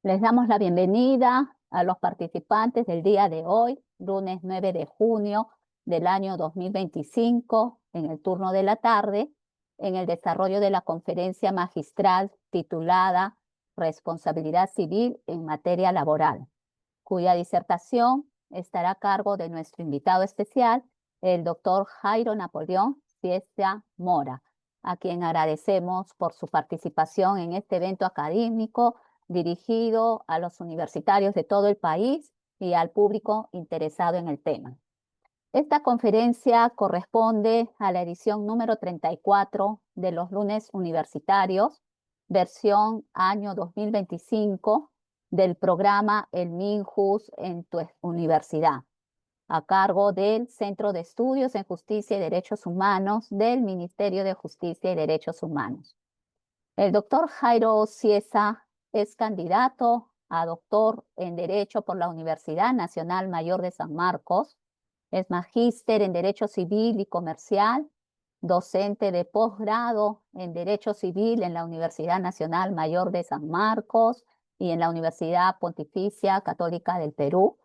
Les damos la bienvenida a los participantes del día de hoy, lunes 9 de junio del año 2025, en el turno de la tarde, en el desarrollo de la conferencia magistral titulada Responsabilidad Civil en Materia Laboral, cuya disertación estará a cargo de nuestro invitado especial, el doctor Jairo Napoleón Ciesa Mora, a quien agradecemos por su participación en este evento académico dirigido a los universitarios de todo el país y al público interesado en el tema. Esta conferencia corresponde a la edición número 34 de los lunes universitarios, versión año 2025, del programa El Minjus en tu universidad, a cargo del Centro de Estudios en Justicia y Derechos Humanos del Ministerio de Justicia y Derechos Humanos. El doctor Jairo Ciesa es candidato a doctor en Derecho por la Universidad Nacional Mayor de San Marcos. Es magíster en Derecho Civil y Comercial, docente de posgrado en Derecho Civil en la Universidad Nacional Mayor de San Marcos y en la Universidad Pontificia Católica del Perú.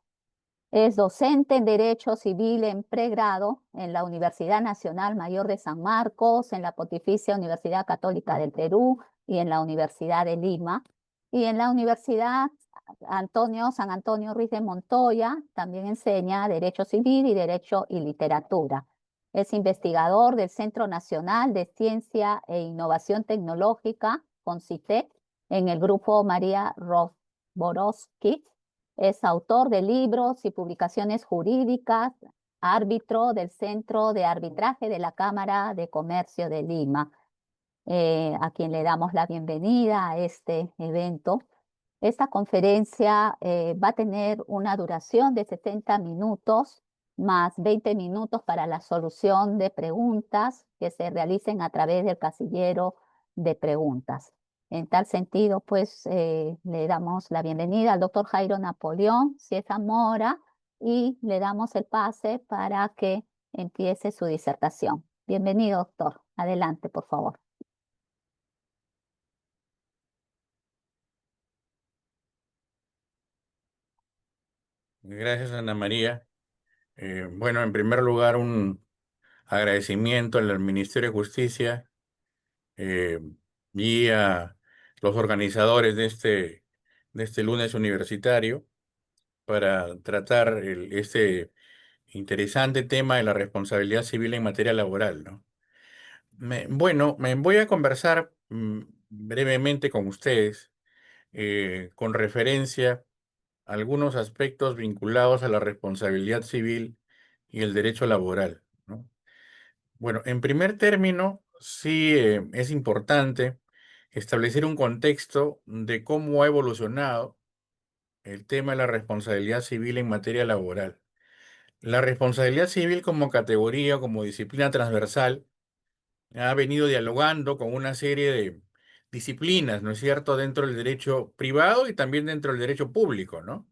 Es docente en Derecho Civil en pregrado en la Universidad Nacional Mayor de San Marcos, en la Pontificia Universidad Católica del Perú y en la Universidad de Lima. Y en la Universidad San Antonio Ruiz de Montoya también enseña Derecho Civil y Derecho y Literatura. Es investigador del Centro Nacional de Ciencia e Innovación Tecnológica, CONCITEC, en el grupo María Roborowski. Es autor de libros y publicaciones jurídicas, árbitro del Centro de Arbitraje de la Cámara de Comercio de Lima, a quien le damos la bienvenida a este evento. Esta conferencia va a tener una duración de 70 minutos, más 20 minutos para la solución de preguntas que se realicen a través del casillero de preguntas. En tal sentido, pues le damos la bienvenida al doctor Jairo Napoleón Ciesa Mora y le damos el pase para que empiece su disertación. Bienvenido, doctor. Adelante, por favor. Gracias, Ana María. Bueno, en primer lugar, un agradecimiento al Ministerio de Justicia eh, y a los organizadores de este lunes universitario para tratar este interesante tema de la responsabilidad civil en materia laboral, ¿no? Bueno, me voy a conversar brevemente con ustedes con referencia algunos aspectos vinculados a la responsabilidad civil y el derecho laboral, ¿no? Bueno, en primer término, sí es importante establecer un contexto de cómo ha evolucionado el tema de la responsabilidad civil en materia laboral. La responsabilidad civil como categoría, como disciplina transversal, ha venido dialogando con una serie de disciplinas, ¿no es cierto?, dentro del derecho privado y también dentro del derecho público, ¿no?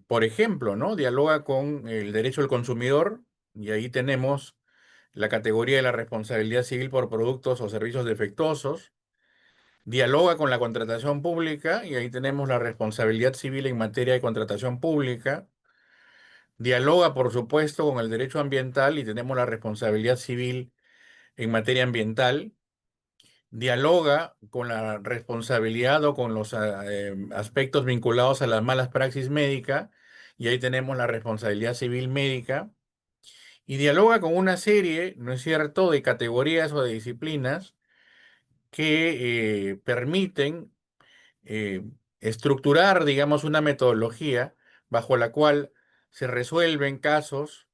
Por ejemplo, ¿no? Dialoga con el derecho del consumidor y ahí tenemos la categoría de la responsabilidad civil por productos o servicios defectuosos. Dialoga con la contratación pública y ahí tenemos la responsabilidad civil en materia de contratación pública. Dialoga, por supuesto, con el derecho ambiental y tenemos la responsabilidad civil en materia ambiental. Dialoga con la responsabilidad o con los aspectos vinculados a las malas praxis médicas, y ahí tenemos la responsabilidad civil médica, y dialoga con una serie, ¿no es cierto?, de categorías o de disciplinas que permiten eh, estructurar, digamos, una metodología bajo la cual se resuelven casos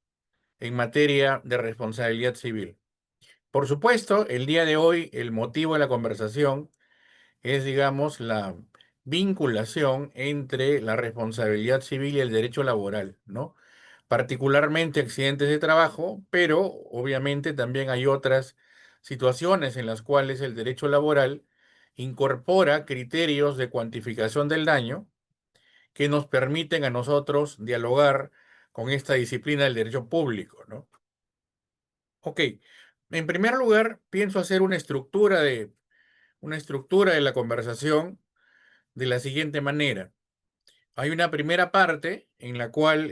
en materia de responsabilidad civil. Por supuesto, el día de hoy el motivo de la conversación es, digamos, la vinculación entre la responsabilidad civil y el derecho laboral, ¿no? Particularmente accidentes de trabajo, pero obviamente también hay otras situaciones en las cuales el derecho laboral incorpora criterios de cuantificación del daño que nos permiten a nosotros dialogar con esta disciplina del derecho público, ¿no? Ok, en primer lugar, pienso hacer una estructura de la conversación de la siguiente manera. Hay una primera parte en la cual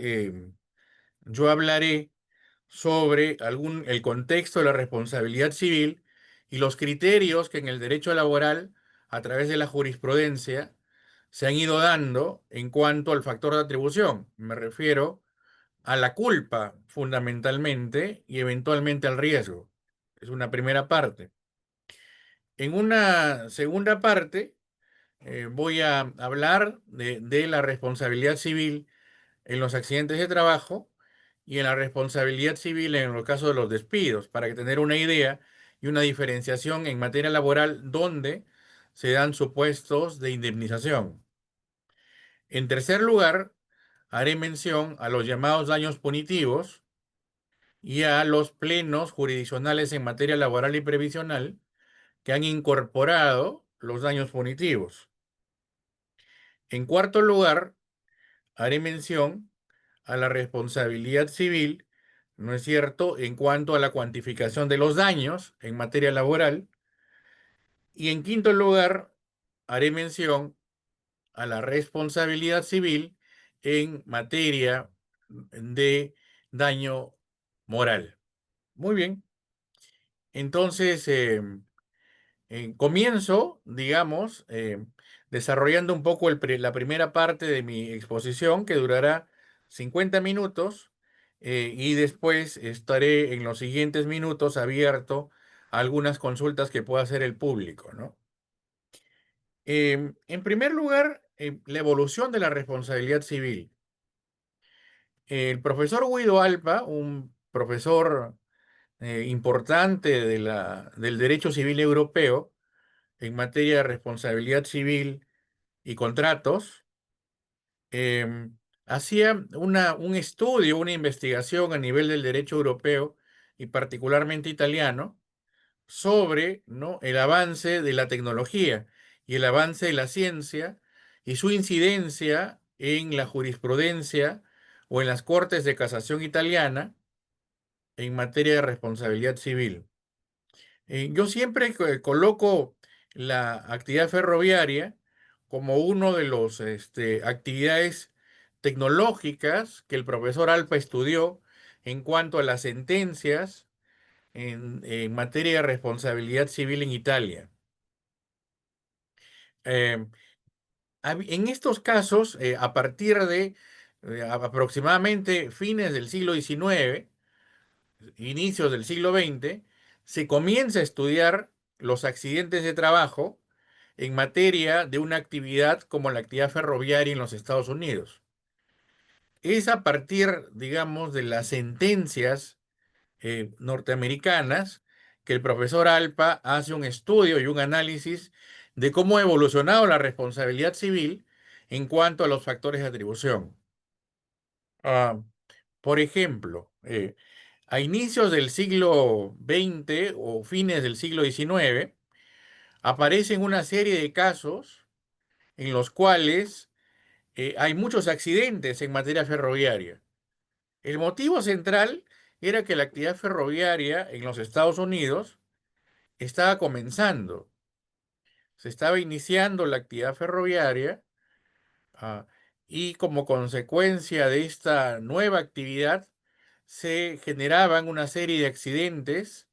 yo hablaré sobre el contexto de la responsabilidad civil y los criterios que en el derecho laboral, a través de la jurisprudencia, se han ido dando en cuanto al factor de atribución. Me refiero a la culpa fundamentalmente y eventualmente al riesgo. Es una primera parte. En una segunda parte voy a hablar de la responsabilidad civil en los accidentes de trabajo y en la responsabilidad civil en el caso de los despidos, para que tener una idea y una diferenciación en materia laboral donde se dan supuestos de indemnización. En tercer lugar, haré mención a los llamados daños punitivos y a los plenos jurisdiccionales en materia laboral y previsional que han incorporado los daños punitivos. En cuarto lugar, haré mención a la responsabilidad civil, ¿no es cierto?, en cuanto a la cuantificación de los daños en materia laboral. Y en quinto lugar, haré mención a la responsabilidad civil en materia de daño moral. Muy bien. Entonces, comienzo, digamos, desarrollando un poco la primera parte de mi exposición, que durará 50 minutos, y después estaré en los siguientes minutos abierto a algunas consultas que pueda hacer el público, ¿no? En primer lugar, la evolución de la responsabilidad civil. El profesor Guido Alpa, un profesor importante del derecho civil europeo, en materia de responsabilidad civil y contratos, hacía un estudio, una investigación a nivel del derecho europeo y particularmente italiano sobre, ¿no?, el avance de la tecnología y el avance de la ciencia y su incidencia en la jurisprudencia o en las cortes de casación italiana en materia de responsabilidad civil. Yo siempre coloco la actividad ferroviaria como uno de los actividades tecnológicas que el profesor Alpa estudió en cuanto a las sentencias en materia de responsabilidad civil en Italia. Eh, en estos casos, a partir de aproximadamente fines del siglo XIX, inicios del siglo XX, se comienza a estudiar los accidentes de trabajo en materia de una actividad como la actividad ferroviaria en los Estados Unidos. Es a partir, digamos, de las sentencias norteamericanas que el profesor Alpa hace un estudio y un análisis de cómo ha evolucionado la responsabilidad civil en cuanto a los factores de atribución. Ah, por ejemplo, a inicios del siglo XX o fines del siglo XIX, aparecen una serie de casos en los cuales hay muchos accidentes en materia ferroviaria. El motivo central era que la actividad ferroviaria en los Estados Unidos estaba comenzando. Se estaba iniciando la actividad ferroviaria, ah, y como consecuencia de esta nueva actividad se generaban una serie de accidentes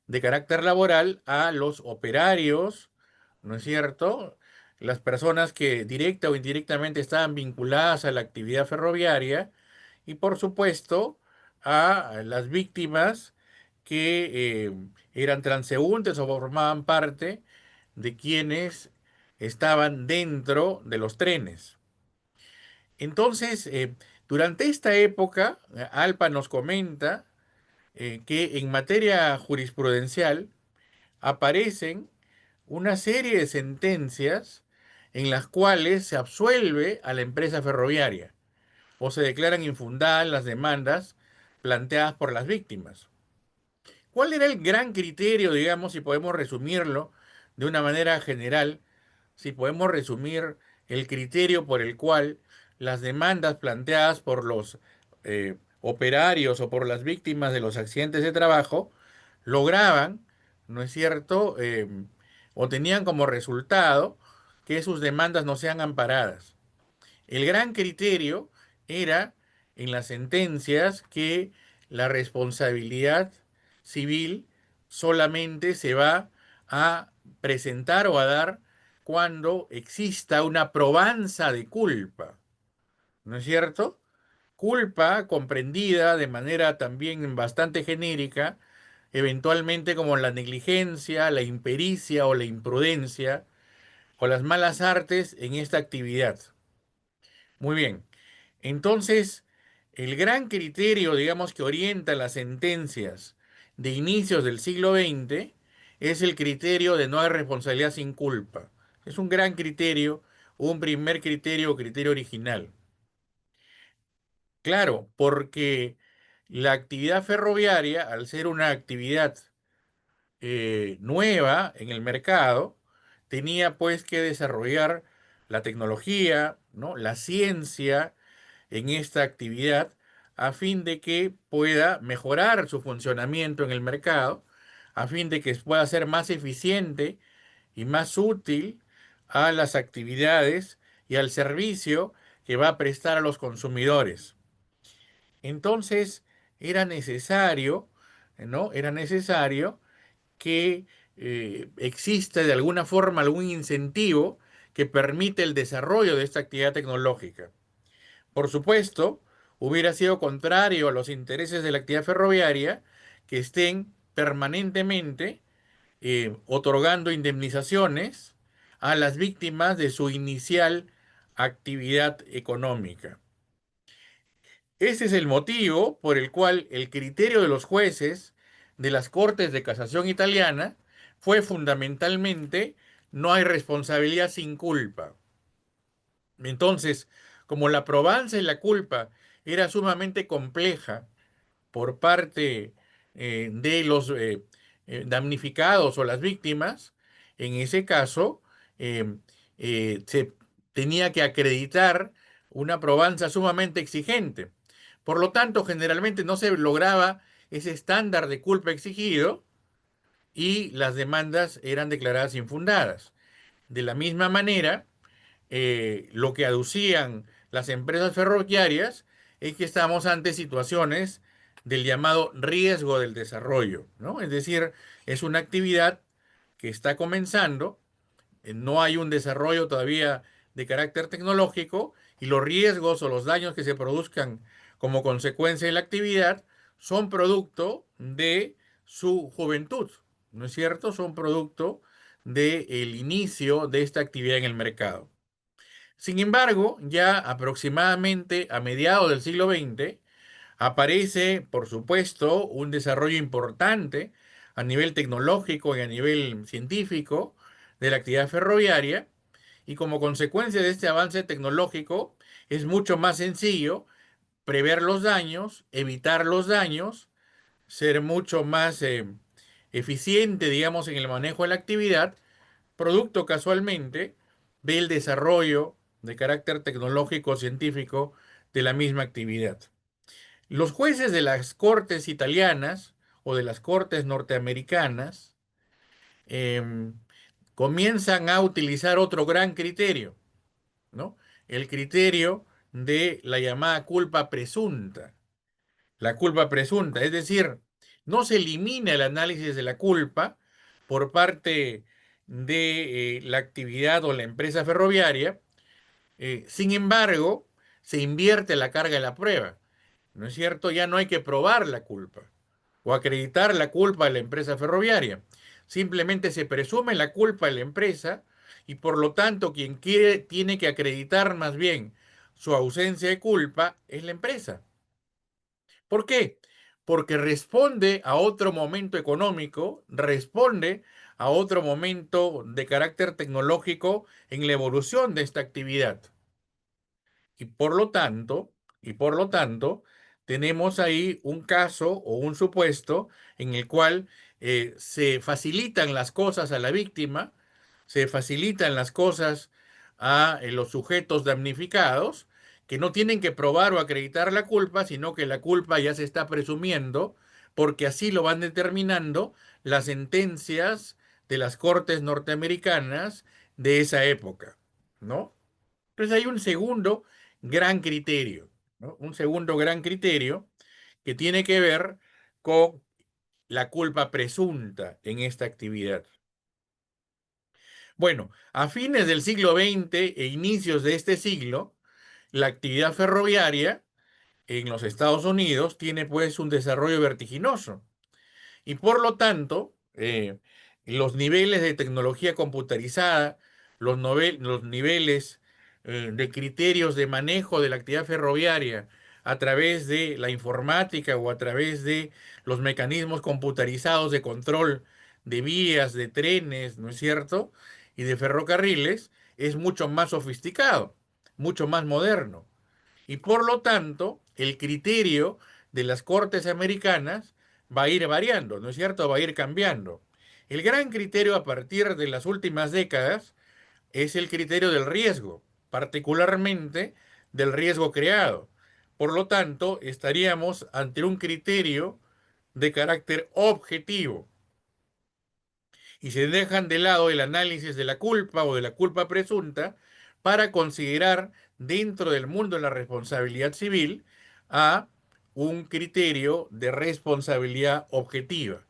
de carácter laboral a los operarios, ¿no es cierto? Las personas que directa o indirectamente estaban vinculadas a la actividad ferroviaria y por supuesto a las víctimas que eran transeúntes o formaban parte de quienes estaban dentro de los trenes. Entonces, durante esta época, Alpa nos comenta que en materia jurisprudencial aparecen una serie de sentencias en las cuales se absuelve a la empresa ferroviaria o se declaran infundadas las demandas planteadas por las víctimas. ¿Cuál era el gran criterio, digamos, si podemos resumirlo de una manera general, si podemos resumir el criterio por el cual las demandas planteadas por los operarios o por las víctimas de los accidentes de trabajo lograban, ¿no es cierto?, o tenían como resultado que sus demandas no sean amparadas. El gran criterio era en las sentencias que la responsabilidad civil solamente se va a presentar o a dar cuando exista una probanza de culpa, ¿no es cierto? Culpa comprendida de manera también bastante genérica, eventualmente como la negligencia, la impericia o la imprudencia o las malas artes en esta actividad. Muy bien. Entonces, el gran criterio, digamos, que orienta las sentencias de inicios del siglo XX es el criterio de no hay responsabilidad sin culpa. Es un gran criterio, un primer criterio, criterio original. Claro, porque la actividad ferroviaria, al ser una actividad nueva en el mercado, tenía pues que desarrollar la tecnología, ¿no? La ciencia en esta actividad a fin de que pueda mejorar su funcionamiento en el mercado, a fin de que pueda ser más eficiente y más útil a las actividades y al servicio que va a prestar a los consumidores. Entonces, era necesario, ¿no? Era necesario que exista de alguna forma algún incentivo que permite el desarrollo de esta actividad tecnológica. Por supuesto, hubiera sido contrario a los intereses de la actividad ferroviaria que estén permanentemente otorgando indemnizaciones a las víctimas de su inicial actividad económica. Ese es el motivo por el cual el criterio de los jueces de las Cortes de Casación italiana fue fundamentalmente no hay responsabilidad sin culpa. Entonces, como la probanza y la culpa era sumamente compleja por parte de los damnificados o las víctimas, en ese caso eh, se tenía que acreditar una probanza sumamente exigente. Por lo tanto, generalmente no se lograba ese estándar de culpa exigido y las demandas eran declaradas infundadas. De la misma manera, lo que aducían las empresas ferroviarias es que estamos ante situaciones del llamado riesgo del desarrollo, ¿no? Es decir, es una actividad que está comenzando, no hay un desarrollo todavía de carácter tecnológico y los riesgos o los daños que se produzcan como consecuencia de la actividad son producto de su juventud, ¿no es cierto? Son producto del inicio de esta actividad en el mercado. Sin embargo, ya aproximadamente a mediados del siglo XX aparece, por supuesto, un desarrollo importante a nivel tecnológico y a nivel científico de la actividad ferroviaria y como consecuencia de este avance tecnológico es mucho más sencillo prever los daños, evitar los daños, ser mucho más eficiente, digamos, en el manejo de la actividad producto casualmente del desarrollo de carácter tecnológico científico de la misma actividad. Los jueces de las cortes italianas o de las cortes norteamericanas eh, comienzan a utilizar otro gran criterio, ¿no? El criterio de la llamada culpa presunta. La culpa presunta, es decir, no se elimina el análisis de la culpa por parte de la actividad o la empresa ferroviaria, sin embargo, se invierte la carga de la prueba, ¿no es cierto? Ya no hay que probar la culpa o acreditar la culpa de la empresa ferroviaria. Simplemente se presume la culpa de la empresa y por lo tanto quien quiere tiene que acreditar más bien su ausencia de culpa es la empresa. ¿Por qué? Porque responde a otro momento económico, responde a otro momento de carácter tecnológico en la evolución de esta actividad. Y por lo tanto, y por lo tanto, tenemos ahí un caso o un supuesto en el cual se facilitan las cosas a la víctima, se facilitan las cosas a los sujetos damnificados, que no tienen que probar o acreditar la culpa, sino que la culpa ya se está presumiendo, porque así lo van determinando las sentencias de las cortes norteamericanas de esa época, ¿no? Entonces hay un segundo gran criterio, ¿no? Un segundo gran criterio que tiene que ver con la culpa presunta en esta actividad. Bueno, a fines del siglo XX e inicios de este siglo, la actividad ferroviaria en los Estados Unidos tiene pues un desarrollo vertiginoso. Y por lo tanto, los niveles de tecnología computarizada, los niveles de criterios de manejo de la actividad ferroviaria a través de la informática o a través de los mecanismos computarizados de control de vías, de trenes, ¿no es cierto? Y de ferrocarriles, es mucho más sofisticado, mucho más moderno. Y por lo tanto, el criterio de las cortes americanas va a ir variando, ¿no es cierto? Va a ir cambiando. El gran criterio a partir de las últimas décadas es el criterio del riesgo, particularmente del riesgo creado. Por lo tanto, estaríamos ante un criterio de carácter objetivo y se dejan de lado el análisis de la culpa o de la culpa presunta para considerar dentro del mundo de la responsabilidad civil a un criterio de responsabilidad objetiva,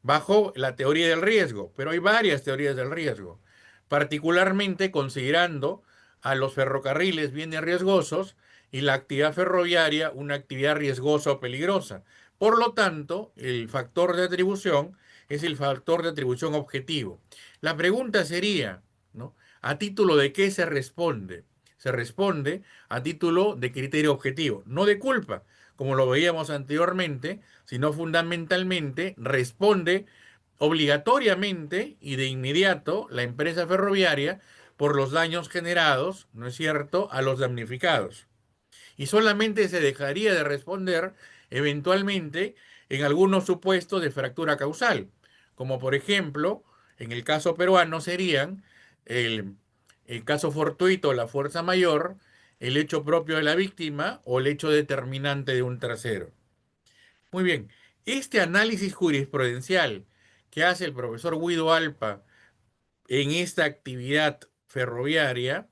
bajo la teoría del riesgo, pero hay varias teorías del riesgo, particularmente considerando a los ferrocarriles bienes riesgosos y la actividad ferroviaria una actividad riesgosa o peligrosa. Por lo tanto, el factor de atribución es el factor de atribución objetivo. La pregunta sería, ¿no? ¿A título de qué se responde? Se responde a título de criterio objetivo, no de culpa, como lo veíamos anteriormente, sino fundamentalmente responde obligatoriamente y de inmediato la empresa ferroviaria por los daños generados, ¿no es cierto?, a los damnificados y solamente se dejaría de responder eventualmente en algunos supuestos de fractura causal, como por ejemplo, en el caso peruano serían el, el caso fortuito, la fuerza mayor, el hecho propio de la víctima o el hecho determinante de un tercero. Muy bien, este análisis jurisprudencial que hace el profesor Guido Alpa en esta actividad ferroviaria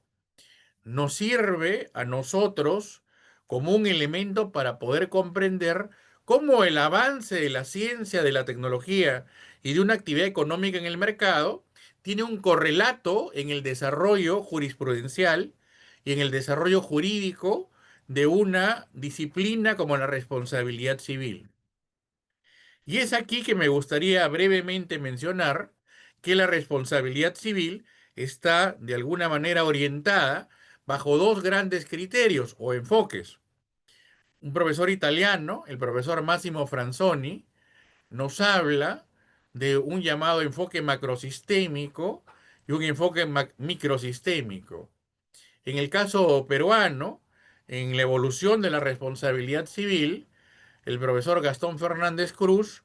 nos sirve a nosotros como un elemento para poder comprender cómo el avance de la ciencia, de la tecnología y de una actividad económica en el mercado tiene un correlato en el desarrollo jurisprudencial y en el desarrollo jurídico de una disciplina como la responsabilidad civil. Y es aquí que me gustaría brevemente mencionar que la responsabilidad civil está de alguna manera orientada bajo dos grandes criterios o enfoques. Un profesor italiano, el profesor Massimo Franzoni, nos habla de un llamado enfoque macrosistémico y un enfoque microsistémico. En el caso peruano, en la evolución de la responsabilidad civil, el profesor Gastón Fernández Cruz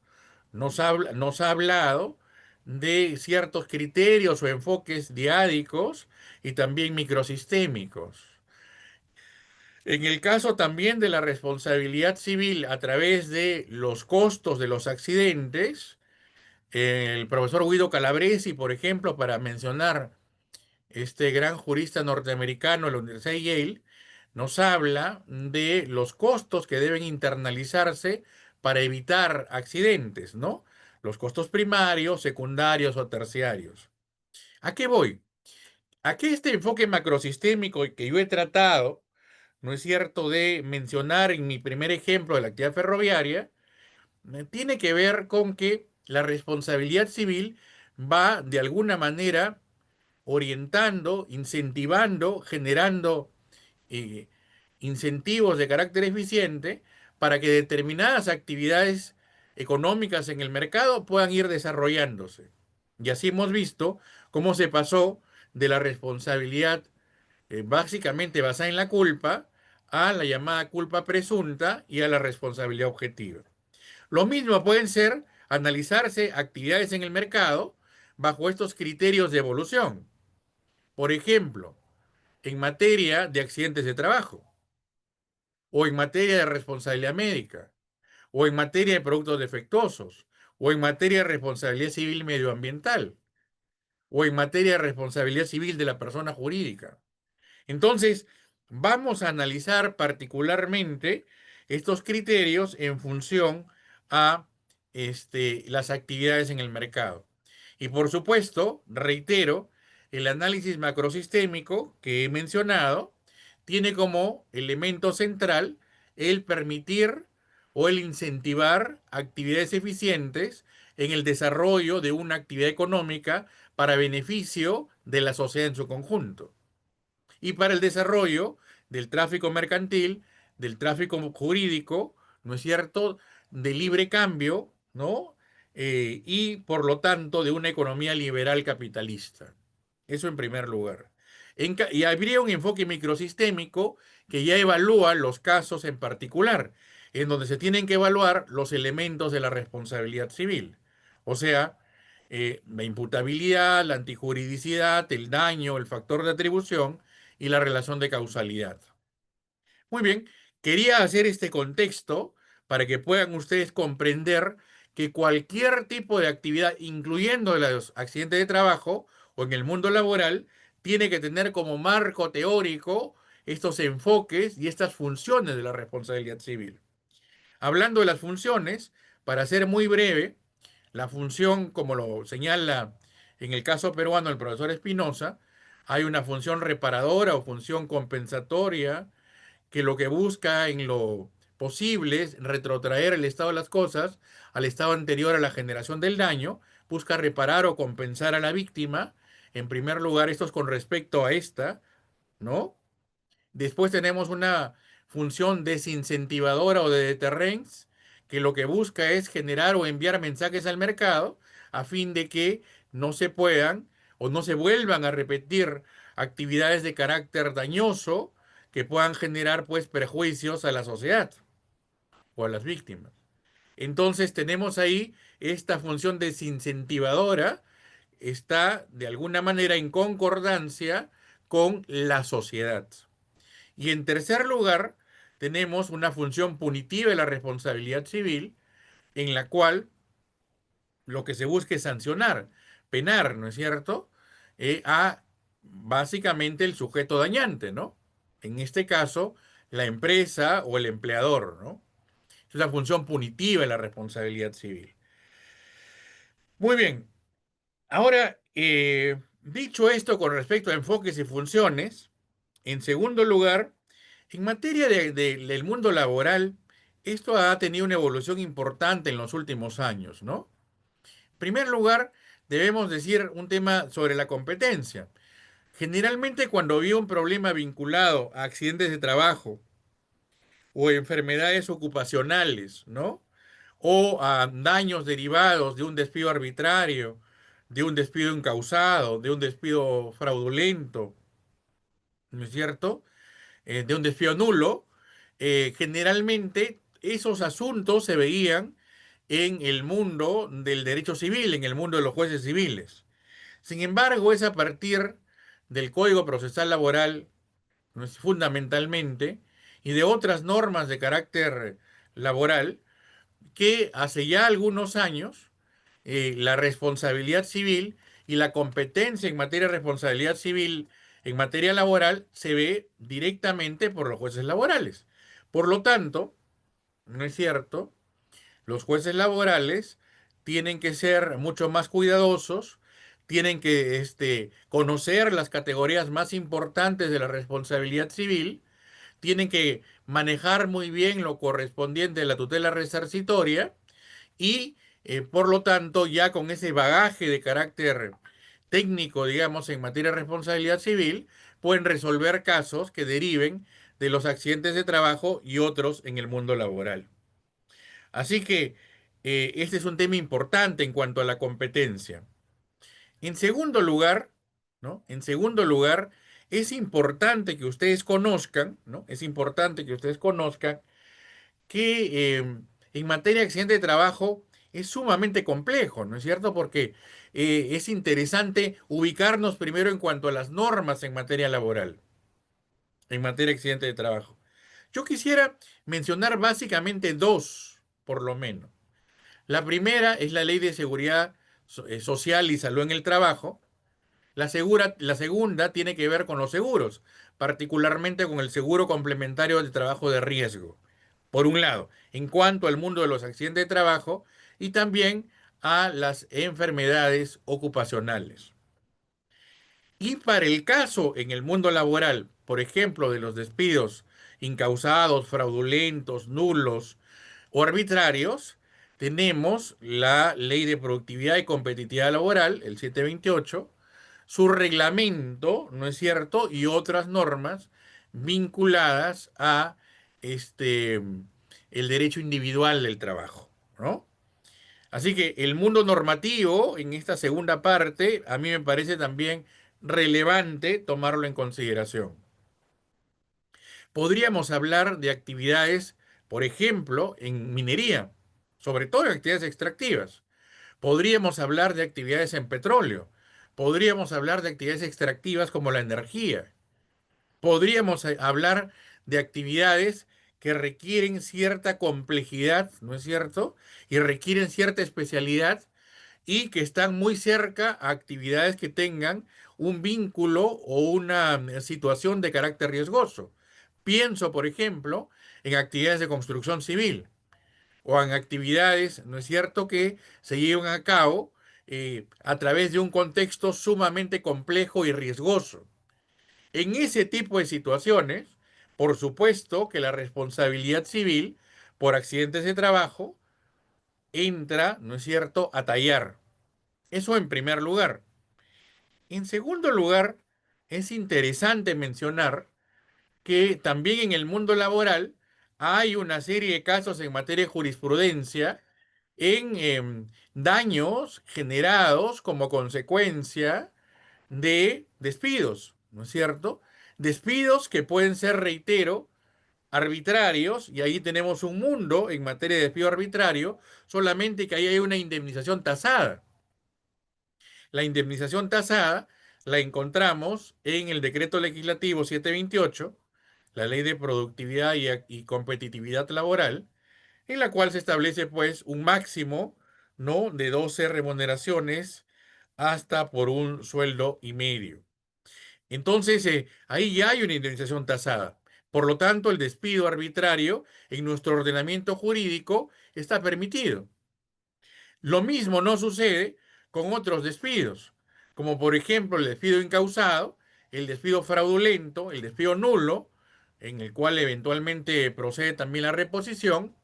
nos ha hablado de ciertos criterios o enfoques diádicos y también microsistémicos. En el caso también de la responsabilidad civil a través de los costos de los accidentes, el profesor Guido Calabresi, por ejemplo, para mencionar este gran jurista norteamericano de la Universidad de Yale, nos habla de los costos que deben internalizarse para evitar accidentes, ¿no? Los costos primarios, secundarios o terciarios. ¿A qué voy? A que este enfoque macrosistémico que yo he tratado, ¿no es cierto?, de mencionar en mi primer ejemplo de la actividad ferroviaria, tiene que ver con que la responsabilidad civil va de alguna manera orientando, incentivando, generando eh, incentivos de carácter eficiente para que determinadas actividades económicas en el mercado puedan ir desarrollándose. Y así hemos visto cómo se pasó de la responsabilidad básicamente basada en la culpa a la llamada culpa presunta y a la responsabilidad objetiva. Lo mismo pueden ser analizarse actividades en el mercado bajo estos criterios de evolución. Por ejemplo, en materia de accidentes de trabajo, o en materia de responsabilidad médica, o en materia de productos defectuosos, o en materia de responsabilidad civil y medioambiental. o en materia de responsabilidad civil de la persona jurídica. Entonces, vamos a analizar particularmente estos criterios en función a las actividades en el mercado. Y por supuesto, reitero, el análisis macrosistémico que he mencionado tiene como elemento central el permitir o el incentivar actividades eficientes en el desarrollo de una actividad económica para beneficio de la sociedad en su conjunto y para el desarrollo del tráfico mercantil, del tráfico jurídico, ¿no es cierto?, de libre cambio, ¿no? Y por lo tanto de una economía liberal capitalista. Eso en primer lugar. Y habría un enfoque microsistémico que ya evalúa los casos en particular, en donde se tienen que evaluar los elementos de la responsabilidad civil. O sea, la imputabilidad, la antijuridicidad, el daño, el factor de atribución y la relación de causalidad. Muy bien, quería hacer este contexto para que puedan ustedes comprender que cualquier tipo de actividad, incluyendo los accidentes de trabajo o en el mundo laboral, tiene que tener como marco teórico estos enfoques y estas funciones de la responsabilidad civil. Hablando de las funciones, para ser muy breve, la función, como lo señala en el caso peruano el profesor Espinosa, hay una función reparadora o función compensatoria que lo que busca en lo posible es retrotraer el estado de las cosas al estado anterior a la generación del daño, busca reparar o compensar a la víctima. En primer lugar, esto es con respecto a esta, ¿no? Después tenemos una función desincentivadora o de deterrence, que lo que busca es generar o enviar mensajes al mercado a fin de que no se puedan o no se vuelvan a repetir actividades de carácter dañoso que puedan generar pues perjuicios a la sociedad o a las víctimas. Entonces tenemos ahí esta función desincentivadora, está de alguna manera en concordancia con la sociedad. Y en tercer lugar, tenemos una función punitiva de la responsabilidad civil, en la cual lo que se busca es sancionar, penar, ¿no es cierto? A básicamente el sujeto dañante, ¿no? En este caso, la empresa o el empleador, ¿no? Es una función punitiva de la responsabilidad civil. Muy bien, ahora, dicho esto con respecto a enfoques y funciones, en segundo lugar, en materia del mundo laboral, esto ha tenido una evolución importante en los últimos años, ¿no? En primer lugar, debemos decir un tema sobre la competencia. Generalmente cuando había un problema vinculado a accidentes de trabajo o enfermedades ocupacionales, ¿no? O a daños derivados de un despido arbitrario, de un despido incausado, de un despido fraudulento, ¿no es cierto? De un despido nulo, generalmente esos asuntos se veían en el mundo del derecho civil, en el mundo de los jueces civiles. Sin embargo, es a partir del Código Procesal Laboral, ¿no es? Fundamentalmente, y de otras normas de carácter laboral, que hace ya algunos años la responsabilidad civil y la competencia en materia de responsabilidad civil en materia laboral se ve directamente por los jueces laborales. Por lo tanto, ¿no es cierto? Los jueces laborales tienen que ser mucho más cuidadosos, tienen que conocer las categorías más importantes de la responsabilidad civil, tienen que manejar muy bien lo correspondiente a la tutela resarcitoria y, por lo tanto, ya con ese bagaje de carácter técnico, digamos, en materia de responsabilidad civil, pueden resolver casos que deriven de los accidentes de trabajo y otros en el mundo laboral. Así que este es un tema importante en cuanto a la competencia. En segundo lugar, ¿no? En segundo lugar, es importante que ustedes conozcan, ¿no? Es importante que ustedes conozcan que en materia de accidente de trabajo es sumamente complejo, ¿no es cierto? Porque es interesante ubicarnos primero en cuanto a las normas en materia laboral, en materia de accidente de trabajo. Yo quisiera mencionar básicamente dos, por lo menos. La primera es la Ley de Seguridad Social y Salud en el Trabajo, La segunda tiene que ver con los seguros, particularmente con el seguro complementario de trabajo de riesgo. Por un lado, en cuanto al mundo de los accidentes de trabajo y también a las enfermedades ocupacionales. Y para el caso en el mundo laboral, por ejemplo, de los despidos incausados, fraudulentos, nulos o arbitrarios, tenemos la Ley de Productividad y Competitividad Laboral, el 728, su reglamento, ¿no es cierto? Y otras normas vinculadas a este, el derecho individual del trabajo, ¿no? Así que el mundo normativo, en esta segunda parte, a mí me parece también relevante tomarlo en consideración. Podríamos hablar de actividades, por ejemplo, en minería, sobre todo en actividades extractivas. Podríamos hablar de actividades en petróleo. Podríamos hablar de actividades extractivas como la energía. Podríamos hablar de actividades que requieren cierta complejidad, ¿no es cierto? Y requieren cierta especialidad y que están muy cerca a actividades que tengan un vínculo o una situación de carácter riesgoso. Pienso, por ejemplo, en actividades de construcción civil o en actividades, ¿no es cierto?, que se llevan a cabo a través de un contexto sumamente complejo y riesgoso. En ese tipo de situaciones, por supuesto que la responsabilidad civil por accidentes de trabajo entra, ¿no es cierto?, a tallar. Eso en primer lugar. En segundo lugar, es interesante mencionar que también en el mundo laboral hay una serie de casos en materia de jurisprudencia en daños generados como consecuencia de despidos, ¿no es cierto? Despidos que pueden ser, reitero, arbitrarios, y ahí tenemos un mundo en materia de despido arbitrario, solamente que ahí hay una indemnización tasada. La indemnización tasada la encontramos en el decreto legislativo 728, la ley de productividad y competitividad laboral, en la cual se establece pues un máximo, ¿no?, de 12 remuneraciones hasta por un sueldo y medio. Entonces, ahí ya hay una indemnización tasada. Por lo tanto, el despido arbitrario en nuestro ordenamiento jurídico está permitido. Lo mismo no sucede con otros despidos, como por ejemplo el despido incausado, el despido fraudulento, el despido nulo, en el cual eventualmente procede también la reposición,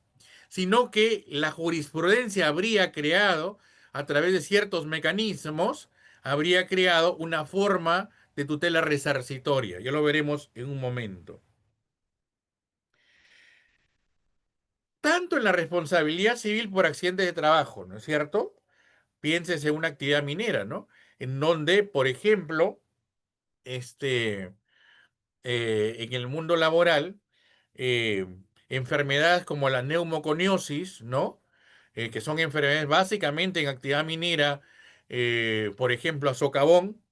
sino que la jurisprudencia habría creado, a través de ciertos mecanismos, habría creado una forma de tutela resarcitoria. Ya lo veremos en un momento. Tanto en la responsabilidad civil por accidentes de trabajo, ¿no es cierto? Piénsese en una actividad minera, ¿no? En donde, por ejemplo, este, en el mundo laboral, eh, enfermedades como la neumoconiosis, ¿no? Que son enfermedades básicamente en actividad minera, por ejemplo, a socavón,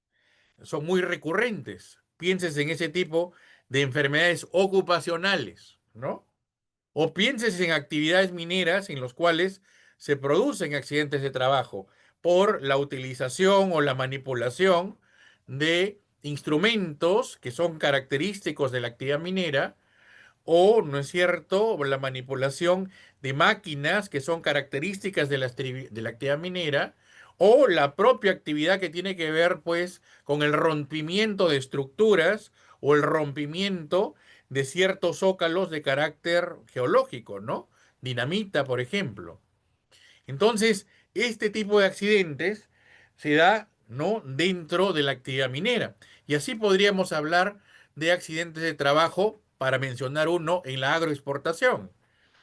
son muy recurrentes. Piénsese en ese tipo de enfermedades ocupacionales, ¿no? O pienses en actividades mineras en las cuales se producen accidentes de trabajo por la utilización o la manipulación de instrumentos que son característicos de la actividad minera o, ¿no es cierto?, la manipulación de máquinas que son características de la actividad minera, o la propia actividad que tiene que ver, pues, con el rompimiento de estructuras o el rompimiento de ciertos zócalos de carácter geológico, ¿no? Dinamita, por ejemplo. Entonces, este tipo de accidentes se da, ¿no?, dentro de la actividad minera. Y así podríamos hablar de accidentes de trabajo, para mencionar uno, en la agroexportación,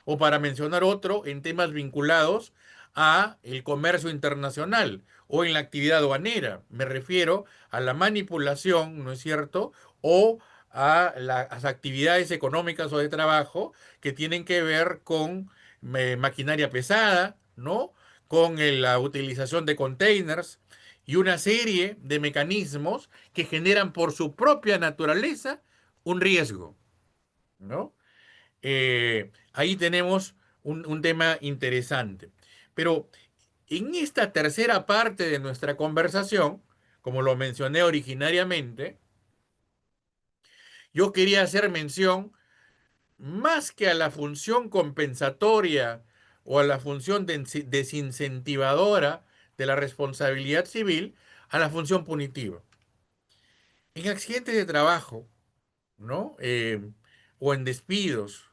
o para mencionar otro en temas vinculados a el comercio internacional o en la actividad aduanera. Me refiero a la manipulación, ¿no es cierto? O a las actividades económicas o de trabajo que tienen que ver con maquinaria pesada, ¿no? Con la utilización de containers y una serie de mecanismos que generan por su propia naturaleza un riesgo, ¿no? Ahí tenemos un tema interesante. Pero en esta tercera parte de nuestra conversación, como lo mencioné originariamente, yo quería hacer mención más que a la función compensatoria o a la función desincentivadora de la responsabilidad civil, a la función punitiva. En accidentes de trabajo, ¿no? O en despidos,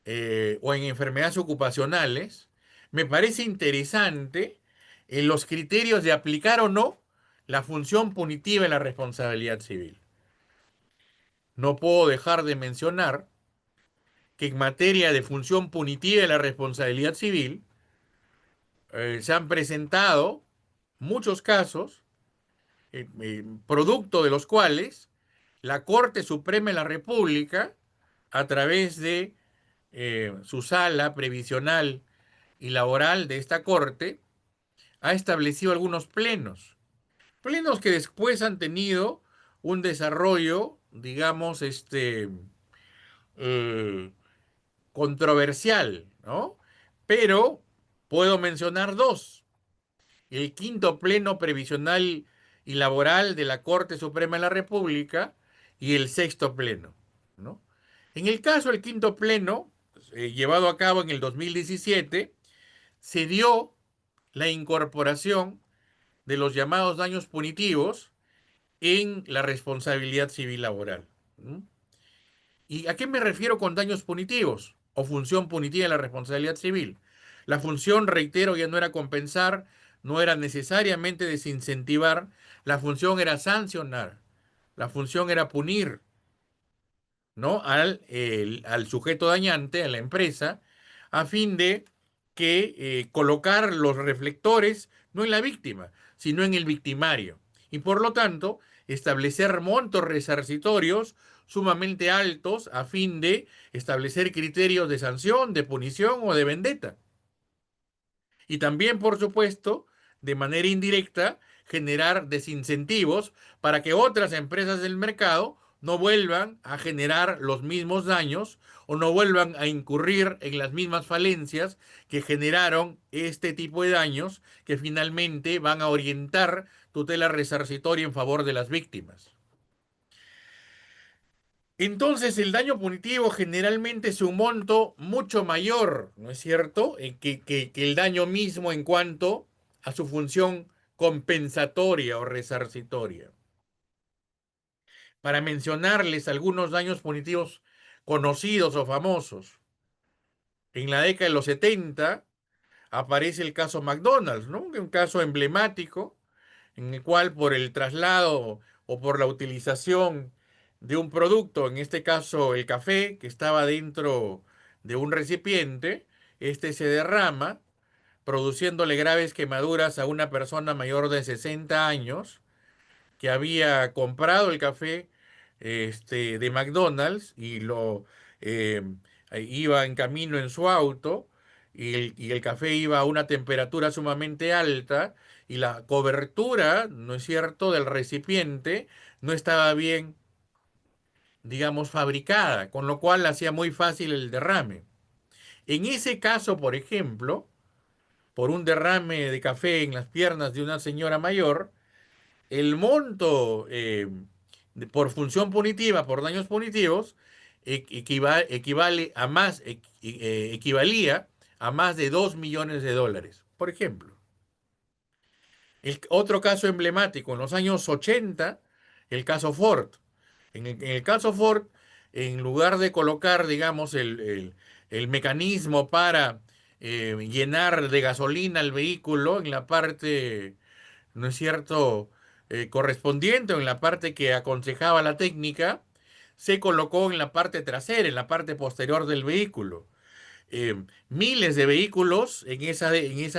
o en enfermedades ocupacionales, me parece interesante los criterios de aplicar o no la función punitiva en la responsabilidad civil. No puedo dejar de mencionar que en materia de función punitiva en la responsabilidad civil se han presentado muchos casos, producto de los cuales la Corte Suprema de la República, a través de su sala previsional y laboral de esta Corte, ha establecido algunos plenos. Plenos que después han tenido un desarrollo, digamos, eh, controversial, ¿no? Pero puedo mencionar dos. El quinto pleno previsional y laboral de la Corte Suprema de la República y el sexto pleno, ¿no? En el caso del quinto pleno, llevado a cabo en el 2017, se dio la incorporación de los llamados daños punitivos en la responsabilidad civil laboral. ¿No? ¿Y a qué me refiero con daños punitivos o función punitiva en la responsabilidad civil? La función, reitero, ya no era compensar, no era necesariamente desincentivar, la función era sancionar, la función era punir, ¿no? Al sujeto dañante, a la empresa, a fin de que colocar los reflectores no en la víctima, sino en el victimario. Y por lo tanto, establecer montos resarcitorios sumamente altos a fin de establecer criterios de sanción, de punición o de vendetta. Y también, por supuesto, de manera indirecta, generar desincentivos para que otras empresas del mercado no vuelvan a generar los mismos daños o no vuelvan a incurrir en las mismas falencias que generaron este tipo de daños que finalmente van a orientar tutela resarcitoria en favor de las víctimas. Entonces, el daño punitivo generalmente es un monto mucho mayor, ¿no es cierto?, que el daño mismo en cuanto a su función compensatoria o resarcitoria. Para mencionarles algunos daños punitivos conocidos o famosos, en la década de los 70 aparece el caso McDonald's, ¿no? Un caso emblemático en el cual por el traslado o por la utilización de un producto, en este caso el café, que estaba dentro de un recipiente, este se derrama, produciéndole graves quemaduras a una persona mayor de 60 años que había comprado el café de McDonald's y lo eh, iba en camino en su auto y el café iba a una temperatura sumamente alta y la cobertura, ¿no es cierto?, del recipiente no estaba bien, digamos, fabricada, con lo cual hacía muy fácil el derrame. En ese caso, por ejemplo, por un derrame de café en las piernas de una señora mayor, el monto por función punitiva, por daños punitivos, equivale a más, equivalía a más de 2 millones de dólares, por ejemplo. Otro caso emblemático, en los años 80, el caso Ford. En el caso Ford, en lugar de colocar, digamos, el mecanismo para llenar de gasolina el vehículo en la parte, ¿no es cierto?, correspondiente o en la parte que aconsejaba la técnica, se colocó en la parte trasera, en la parte posterior del vehículo. Miles de vehículos en esa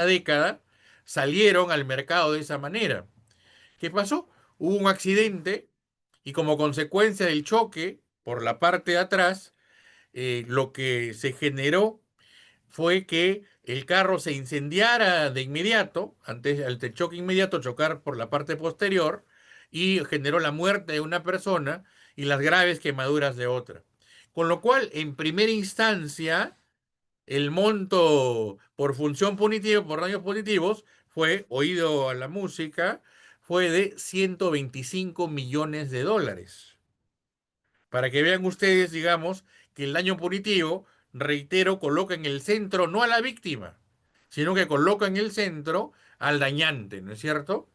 década salieron al mercado de esa manera. ¿Qué pasó? Hubo un accidente y como consecuencia del choque por la parte de atrás, lo que se generó fue que el carro se incendiara de inmediato, ante el choque inmediato, chocar por la parte posterior, y generó la muerte de una persona y las graves quemaduras de otra. Con lo cual, en primera instancia, el monto por función punitiva, por daños punitivos, fue oído a la música, fue de 125 millones de dólares. Para que vean ustedes, digamos, que el daño punitivo, reitero, coloca en el centro no a la víctima, sino que coloca en el centro al dañante, ¿no es cierto?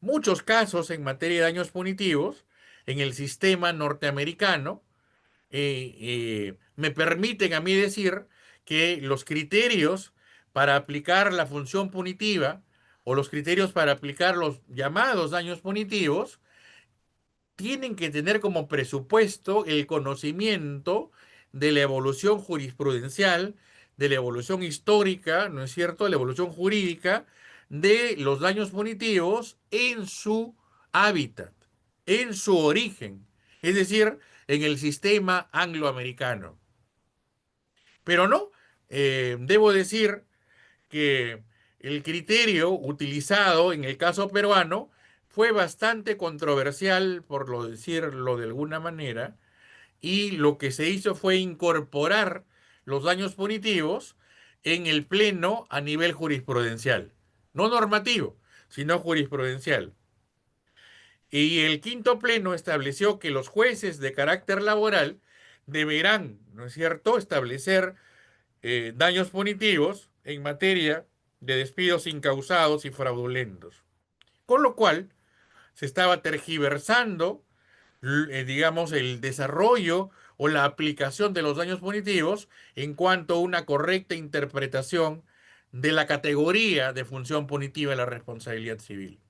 Muchos casos en materia de daños punitivos en el sistema norteamericano me permiten a mí decir que los criterios para aplicar la función punitiva o los criterios para aplicar los llamados daños punitivos tienen que tener como presupuesto el conocimiento de la evolución jurisprudencial, de la evolución histórica, ¿no es cierto?, de la evolución jurídica de los daños punitivos en su hábitat, en su origen, es decir, en el sistema angloamericano. Pero no, debo decir que el criterio utilizado en el caso peruano fue bastante controversial, por lo decirlo de alguna manera, y lo que se hizo fue incorporar los daños punitivos en el pleno a nivel jurisprudencial, no normativo, sino jurisprudencial. Y el quinto pleno estableció que los jueces de carácter laboral deberán, ¿no es cierto?, establecer daños punitivos en materia de despidos incausados y fraudulentos. Con lo cual, se estaba tergiversando, digamos, el desarrollo o la aplicación de los daños punitivos en cuanto a una correcta interpretación de la categoría de función punitiva de la responsabilidad civil.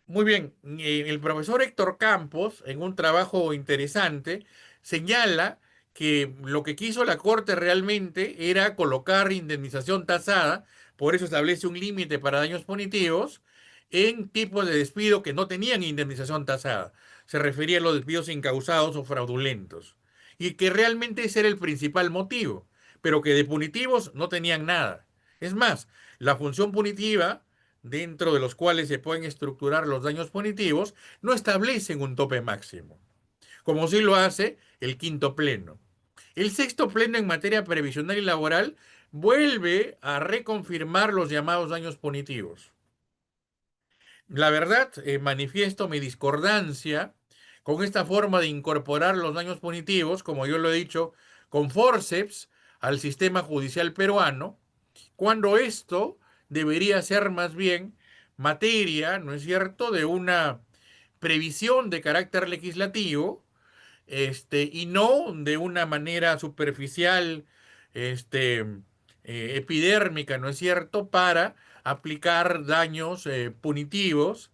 Muy bien, el profesor Héctor Campos, en un trabajo interesante, señala que lo que quiso la Corte realmente era colocar indemnización tasada, por eso establece un límite para daños punitivos, en tipos de despido que no tenían indemnización tasada. Se refería a los despidos incausados o fraudulentos. Y que realmente ese era el principal motivo, pero que de punitivos no tenían nada. Es más, la función punitiva dentro de los cuales se pueden estructurar los daños punitivos, no establecen un tope máximo, como sí lo hace el quinto pleno. El sexto pleno en materia previsional y laboral vuelve a reconfirmar los llamados daños punitivos. La verdad, manifiesto mi discordancia con esta forma de incorporar los daños punitivos, como yo lo he dicho, con forceps al sistema judicial peruano, cuando esto debería ser más bien materia, ¿no es cierto?, de una previsión de carácter legislativo, y no de una manera superficial, este, epidérmica, ¿no es cierto?, para aplicar daños punitivos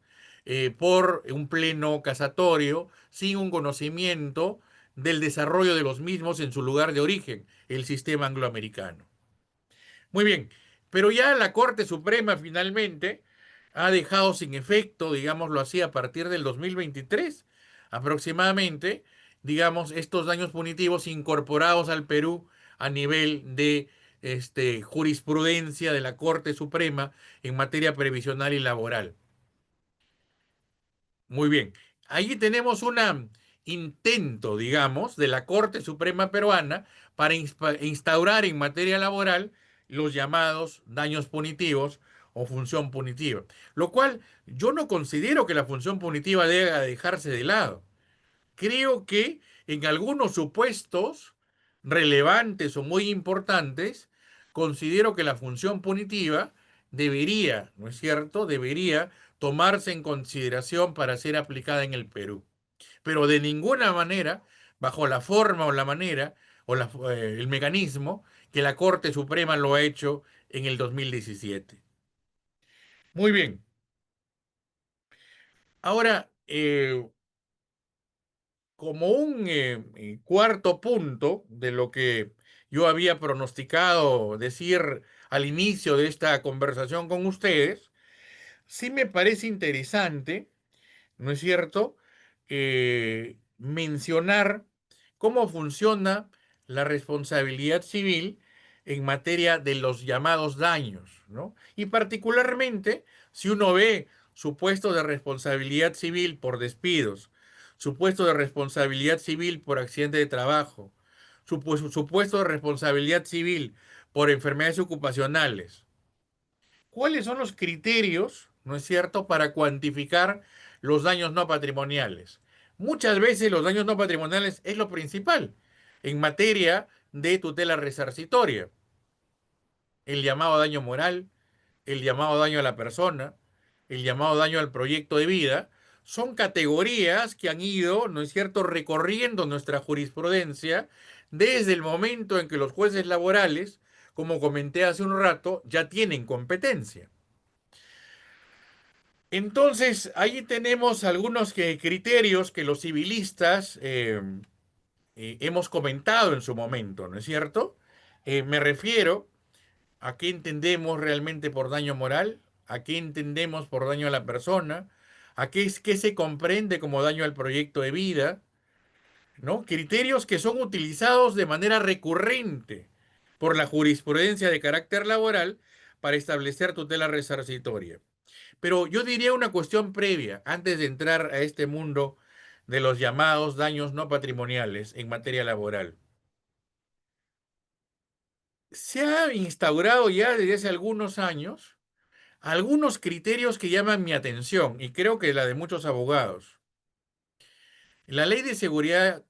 por un pleno casatorio sin un conocimiento del desarrollo de los mismos en su lugar de origen, el sistema angloamericano. Muy bien, pero ya la Corte Suprema finalmente ha dejado sin efecto, digámoslo así, a partir del 2023 aproximadamente, digamos, estos daños punitivos incorporados al Perú a nivel de jurisprudencia de la Corte Suprema en materia previsional y laboral. Muy bien. Allí tenemos un intento, digamos, de la Corte Suprema Peruana para instaurar en materia laboral los llamados daños punitivos o función punitiva. Lo cual yo no considero que la función punitiva deba dejarse de lado. Creo que en algunos supuestos relevantes o muy importantes, considero que la función punitiva debería, ¿no es cierto?, debería tomarse en consideración para ser aplicada en el Perú. Pero de ninguna manera, bajo la forma o la manera o el mecanismo que la Corte Suprema lo ha hecho en el 2017. Muy bien. Ahora, como un cuarto punto de lo que yo había pronosticado decir al inicio de esta conversación con ustedes, sí me parece interesante, ¿no es cierto?, mencionar cómo funciona la responsabilidad civil en materia de los llamados daños, ¿no? Y particularmente, si uno ve supuestos de responsabilidad civil por despidos, supuesto de responsabilidad civil por accidente de trabajo, supuesto de responsabilidad civil por enfermedades ocupacionales, ¿Cuáles son los criterios, no es cierto, para cuantificar los daños no patrimoniales? Muchas veces los daños no patrimoniales es lo principal en materia de tutela resarcitoria. El llamado daño moral, el llamado daño a la persona, el llamado daño al proyecto de vida, son categorías que han ido, ¿no es cierto?, recorriendo nuestra jurisprudencia desde el momento en que los jueces laborales, como comenté hace un rato, ya tienen competencia. Entonces, ahí tenemos algunos criterios que los civilistas hemos comentado en su momento, ¿no es cierto? Me refiero a qué entendemos realmente por daño moral, a qué entendemos por daño a la persona, a qué se comprende como daño al proyecto de vida, ¿no? Criterios que son utilizados de manera recurrente por la jurisprudencia de carácter laboral para establecer tutela resarcitoria. Pero yo diría una cuestión previa, antes de entrar a este mundo de los llamados daños no patrimoniales en materia laboral. Se ha instaurado ya desde hace algunos años algunos criterios que llaman mi atención y creo que la de muchos abogados. La Ley de Seguridad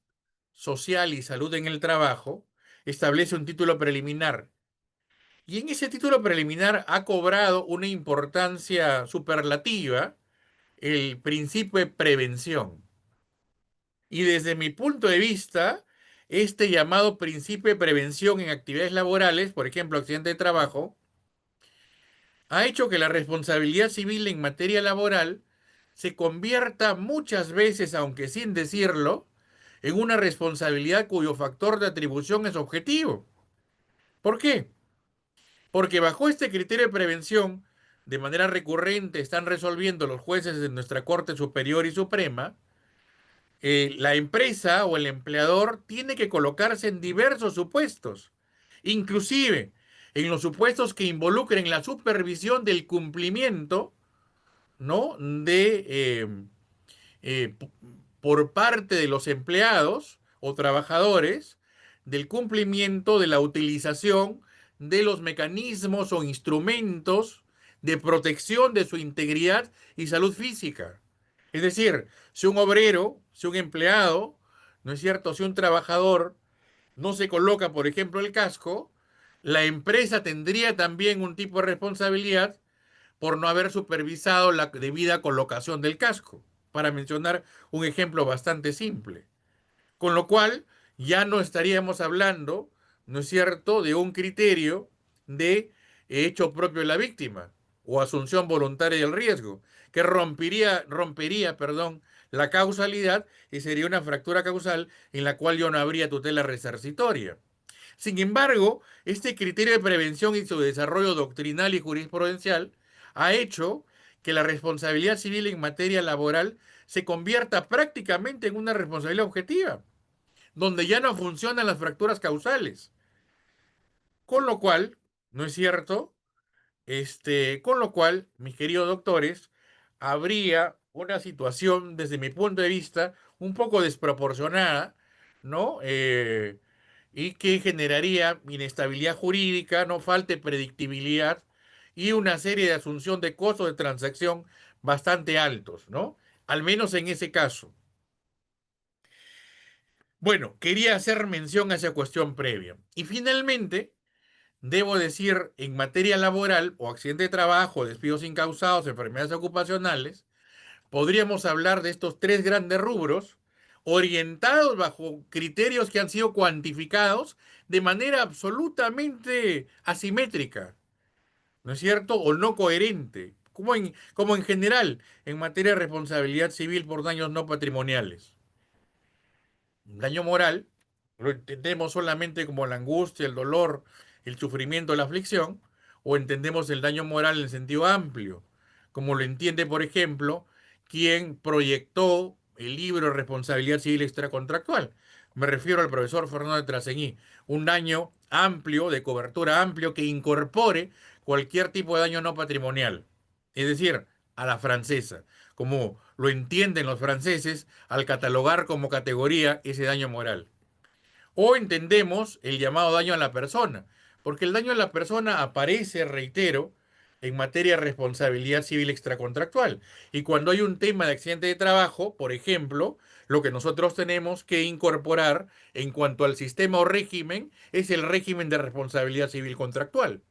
Social y Salud en el Trabajo establece un título preliminar y en ese título preliminar ha cobrado una importancia superlativa el principio de prevención. Y desde mi punto de vista, este llamado principio de prevención en actividades laborales, por ejemplo, accidente de trabajo, ha hecho que la responsabilidad civil en materia laboral se convierta muchas veces, aunque sin decirlo, en una responsabilidad cuyo factor de atribución es objetivo. ¿Por qué? Porque bajo este criterio de prevención, de manera recurrente están resolviendo los jueces de nuestra Corte Superior y Suprema, la empresa o el empleador tiene que colocarse en diversos supuestos, inclusive en los supuestos que involucren la supervisión del cumplimiento, ¿no?, eh, por parte de los empleados o trabajadores del cumplimiento de la utilización de los mecanismos o instrumentos de protección de su integridad y salud física. Es decir, si un obrero, si un empleado, ¿no es cierto?, si un trabajador no se coloca, por ejemplo, el casco, la empresa tendría también un tipo de responsabilidad por no haber supervisado la debida colocación del casco, para mencionar un ejemplo bastante simple. Con lo cual, ya no estaríamos hablando, ¿no es cierto?, de un criterio de hecho propio de la víctima o asunción voluntaria del riesgo, que rompería, la causalidad y sería una fractura causal en la cual yo no habría tutela resarcitoria. Sin embargo, este criterio de prevención y su desarrollo doctrinal y jurisprudencial ha hecho que la responsabilidad civil en materia laboral se convierta prácticamente en una responsabilidad objetiva, donde ya no funcionan las fracturas causales. Con lo cual, ¿no es cierto? Con lo cual, mis queridos doctores, habría una situación, desde mi punto de vista, un poco desproporcionada, ¿no? Y que generaría inestabilidad jurídica, no falte predictibilidad y una serie de asunción de costos de transacción bastante altos, ¿no? Al menos en ese caso. Bueno, quería hacer mención a esa cuestión previa. Y finalmente, debo decir, en materia laboral o accidente de trabajo, despidos incausados, enfermedades ocupacionales, podríamos hablar de estos tres grandes rubros orientados bajo criterios que han sido cuantificados de manera absolutamente asimétrica, ¿no es cierto? O no coherente, como en general en materia de responsabilidad civil por daños no patrimoniales. Daño moral lo entendemos solamente como la angustia, el dolor, el sufrimiento, la aflicción, o entendemos el daño moral en sentido amplio, como lo entiende, por ejemplo, quien proyectó el libro Responsabilidad Civil Extracontractual. Me refiero al profesor Fernando de Traseñí. Un daño amplio, de cobertura amplio, que incorpore cualquier tipo de daño no patrimonial. Es decir, a la francesa, como lo entienden los franceses al catalogar como categoría ese daño moral. O entendemos el llamado daño a la persona, porque el daño a la persona aparece, reitero, en materia de responsabilidad civil extracontractual. Y cuando hay un tema de accidente de trabajo, por ejemplo, lo que nosotros tenemos que incorporar en cuanto al sistema o régimen es el régimen de responsabilidad civil contractual.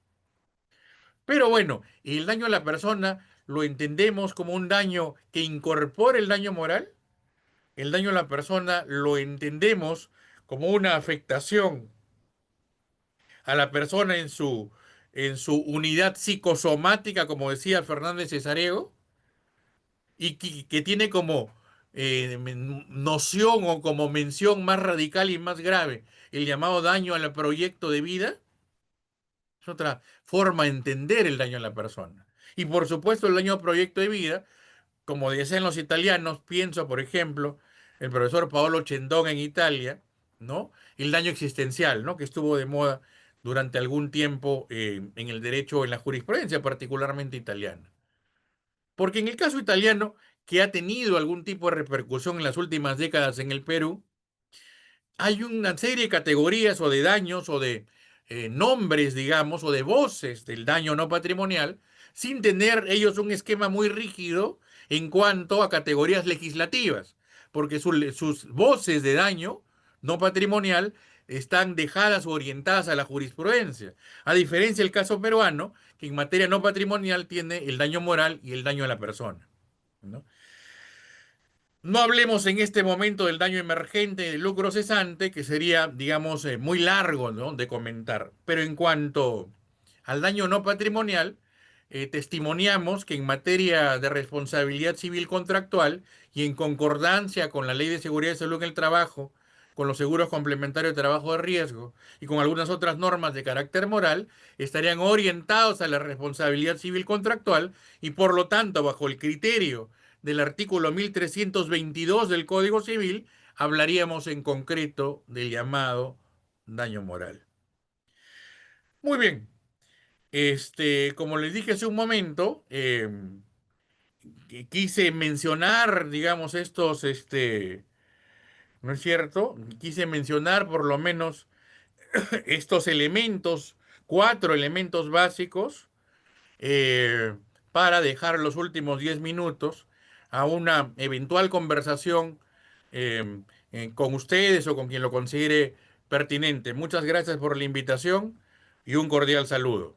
Pero bueno, el daño a la persona lo entendemos como un daño que incorpora el daño moral. El daño a la persona lo entendemos como una afectación a la persona en su unidad psicosomática, como decía Fernández Cesareo, y que tiene como noción o como mención más radical y más grave el llamado daño al proyecto de vida. Es otra forma de entender el daño a la persona. Y por supuesto el daño al proyecto de vida, como decían los italianos, pienso por ejemplo, el profesor Paolo Cendón en Italia, ¿no? El daño existencial, ¿no? Que estuvo de moda durante algún tiempo en el derecho o en la jurisprudencia, particularmente italiana. Porque en el caso italiano, que ha tenido algún tipo de repercusión en las últimas décadas en el Perú, hay una serie de categorías o de daños o de nombres, digamos, o de voces del daño no patrimonial, sin tener ellos un esquema muy rígido en cuanto a categorías legislativas, porque sus voces de daño no patrimonial están dejadas o orientadas a la jurisprudencia, a diferencia del caso peruano, que en materia no patrimonial tiene el daño moral y el daño a la persona, ¿no? No hablemos en este momento del daño emergente y del lucro cesante, que sería, digamos, muy largo, ¿no?, de comentar. Pero en cuanto al daño no patrimonial, testimoniamos que en materia de responsabilidad civil contractual y en concordancia con la Ley de Seguridad y Salud en el Trabajo, con los seguros complementarios de trabajo de riesgo y con algunas otras normas de carácter moral, estarían orientados a la responsabilidad civil contractual y por lo tanto, bajo el criterio del artículo 1322 del Código Civil, hablaríamos en concreto del llamado daño moral. Muy bien, como les dije hace un momento, quise mencionar, digamos, ¿no es cierto? Quise mencionar por lo menos estos elementos, cuatro elementos básicos, eh, para dejar los últimos 10 minutos a una eventual conversación eh, con ustedes o con quien lo considere pertinente. Muchas gracias por la invitación y un cordial saludo.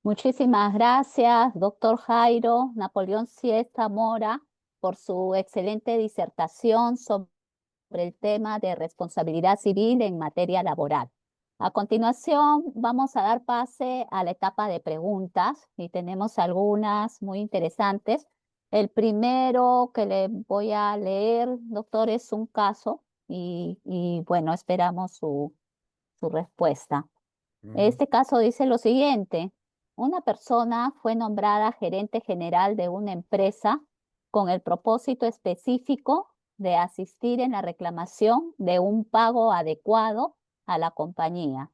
Muchísimas gracias, doctor Jairo Napoleón Siesta Mora, por su excelente disertación sobre el tema de responsabilidad civil en materia laboral. A continuación, vamos a dar pase a la etapa de preguntas y tenemos algunas muy interesantes. El primero que le voy a leer, doctor, es un caso y bueno, esperamos su respuesta. Ujú. Este caso dice lo siguiente: una persona fue nombrada gerente general de una empresa con el propósito específico de asistir en la reclamación de un pago adecuado a la compañía.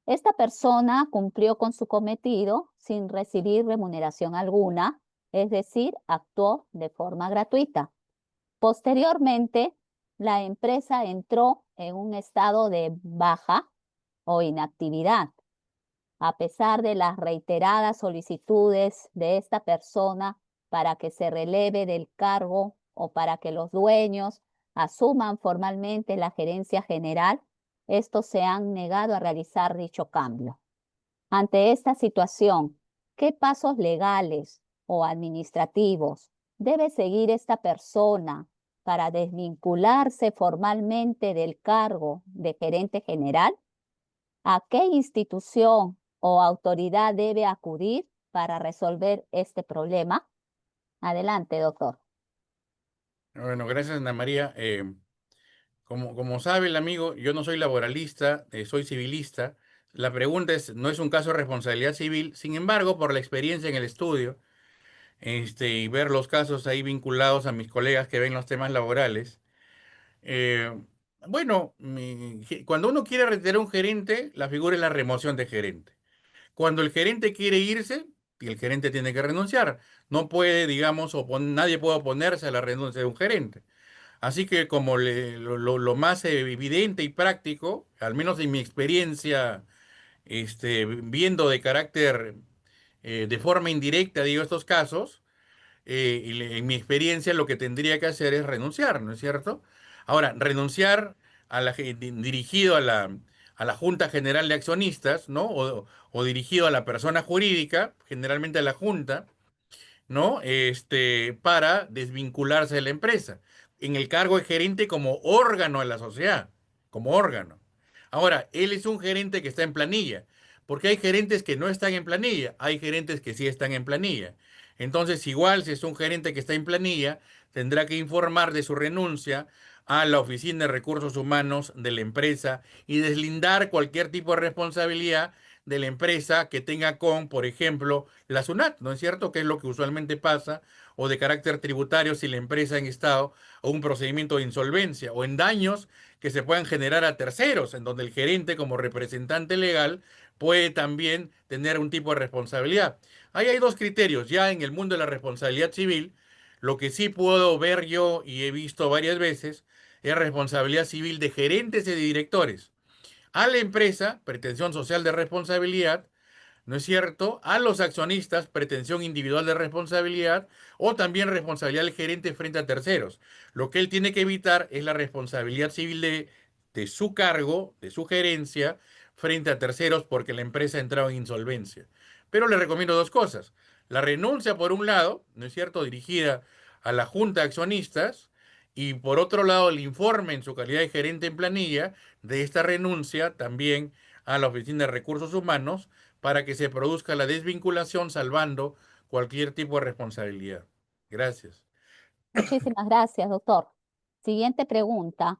Esta persona cumplió con su cometido sin recibir remuneración alguna, es decir, actuó de forma gratuita. Posteriormente, la empresa entró en un estado de baja o inactividad. A pesar de las reiteradas solicitudes de esta persona para que se releve del cargo o para que los dueños asuman formalmente la gerencia general, estos se han negado a realizar dicho cambio. Ante esta situación, ¿qué pasos legales o administrativos debe seguir esta persona para desvincularse formalmente del cargo de gerente general? ¿A qué institución o autoridad debe acudir para resolver este problema? Adelante, doctor. Bueno, gracias, Ana María. Como sabe el amigo, yo no soy laboralista, soy civilista. La pregunta no es un caso de responsabilidad civil. Sin embargo, por la experiencia en el estudio, y ver los casos ahí vinculados a mis colegas que ven los temas laborales, eh, bueno, cuando uno quiere retirar a un gerente, la figura es la remoción de gerente. Cuando el gerente quiere irse, y el gerente tiene que renunciar. No puede, digamos, nadie puede oponerse a la renuncia de un gerente. Así que como lo más evidente y práctico, al menos en mi experiencia, viendo de carácter, de forma indirecta, digo, estos casos, en mi experiencia lo que tendría que hacer es renunciar, ¿no es cierto? Ahora, renunciar dirigido a la Junta General de Accionistas, ¿no? O dirigido a la persona jurídica, generalmente a la Junta, ¿no? Para desvincularse de la empresa, en el cargo de gerente como órgano de la sociedad, como órgano. Ahora, él es un gerente que está en planilla, porque hay gerentes que no están en planilla, hay gerentes que sí están en planilla. Entonces, igual si es un gerente que está en planilla, tendrá que informar de su renuncia a la Oficina de Recursos Humanos de la empresa y deslindar cualquier tipo de responsabilidad de la empresa que tenga con, por ejemplo, la SUNAT, ¿no es cierto? Que es lo que usualmente pasa, o de carácter tributario si la empresa en estado o un procedimiento de insolvencia, o en daños que se puedan generar a terceros, en donde el gerente como representante legal puede también tener un tipo de responsabilidad. Ahí hay dos criterios, ya en el mundo de la responsabilidad civil, lo que sí puedo ver yo y he visto varias veces es responsabilidad civil de gerentes y de directores. A la empresa, pretensión social de responsabilidad, ¿no es cierto? A los accionistas, pretensión individual de responsabilidad o también responsabilidad del gerente frente a terceros. Lo que él tiene que evitar es la responsabilidad civil de su cargo, de su gerencia, frente a terceros porque la empresa ha entrado en insolvencia. Pero le recomiendo dos cosas. La renuncia, por un lado, ¿no es cierto?, dirigida a la junta de accionistas, y por otro lado, el informe en su calidad de gerente en planilla de esta renuncia también a la Oficina de Recursos Humanos para que se produzca la desvinculación salvando cualquier tipo de responsabilidad. Gracias. Muchísimas gracias, doctor. Siguiente pregunta.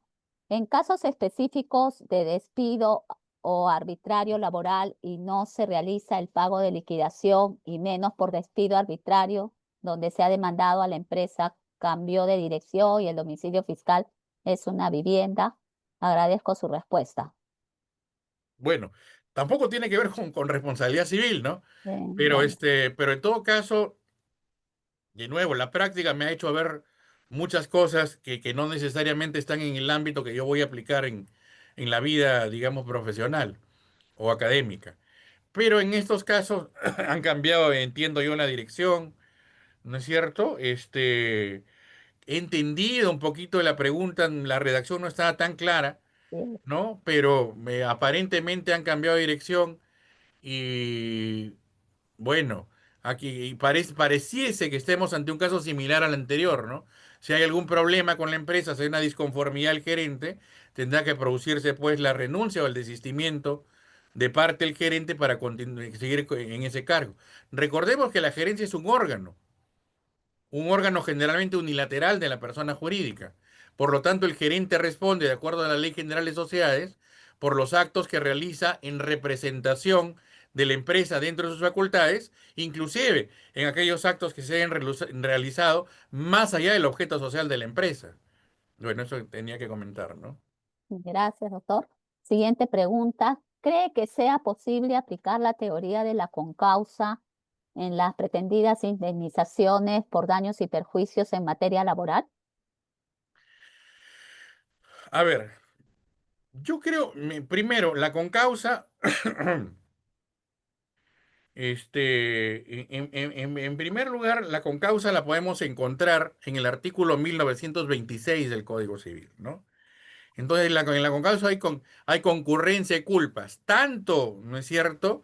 En casos específicos de despido o arbitrario laboral y no se realiza el pago de liquidación y menos por despido arbitrario, donde se ha demandado a la empresa cambio de dirección y el domicilio fiscal es una vivienda, agradezco su respuesta. Bueno, tampoco tiene que ver con responsabilidad civil, ¿no? Pero, Bueno, pero en todo caso, de nuevo, la práctica me ha hecho ver muchas cosas que no necesariamente están en el ámbito que yo voy a aplicar en la vida, digamos, profesional o académica. Pero en estos casos han cambiado, entiendo yo, la dirección, ¿no es cierto? He entendido un poquito de la pregunta, la redacción no estaba tan clara, sí, ¿no? Pero aparentemente han cambiado de dirección y bueno, aquí pareciese que estemos ante un caso similar al anterior, ¿no? Si hay algún problema con la empresa, si hay una disconformidad del gerente, tendrá que producirse pues la renuncia o el desistimiento de parte del gerente para seguir en ese cargo. Recordemos que la gerencia es un órgano generalmente unilateral de la persona jurídica. Por lo tanto, el gerente responde, de acuerdo a la Ley General de Sociedades, por los actos que realiza en representación de la empresa dentro de sus facultades, inclusive en aquellos actos que se hayan realizado más allá del objeto social de la empresa. Bueno, eso tenía que comentar, ¿no? gracias, doctor. Siguiente pregunta. ¿Cree que sea posible aplicar la teoría de la concausa en las pretendidas indemnizaciones por daños y perjuicios en materia laboral? A ver, yo creo, primero, la concausa, en primer lugar, la concausa la podemos encontrar en el artículo 1926 del Código Civil, ¿no? Entonces, en la concausa hay concurrencia de culpas, tanto, ¿no es cierto?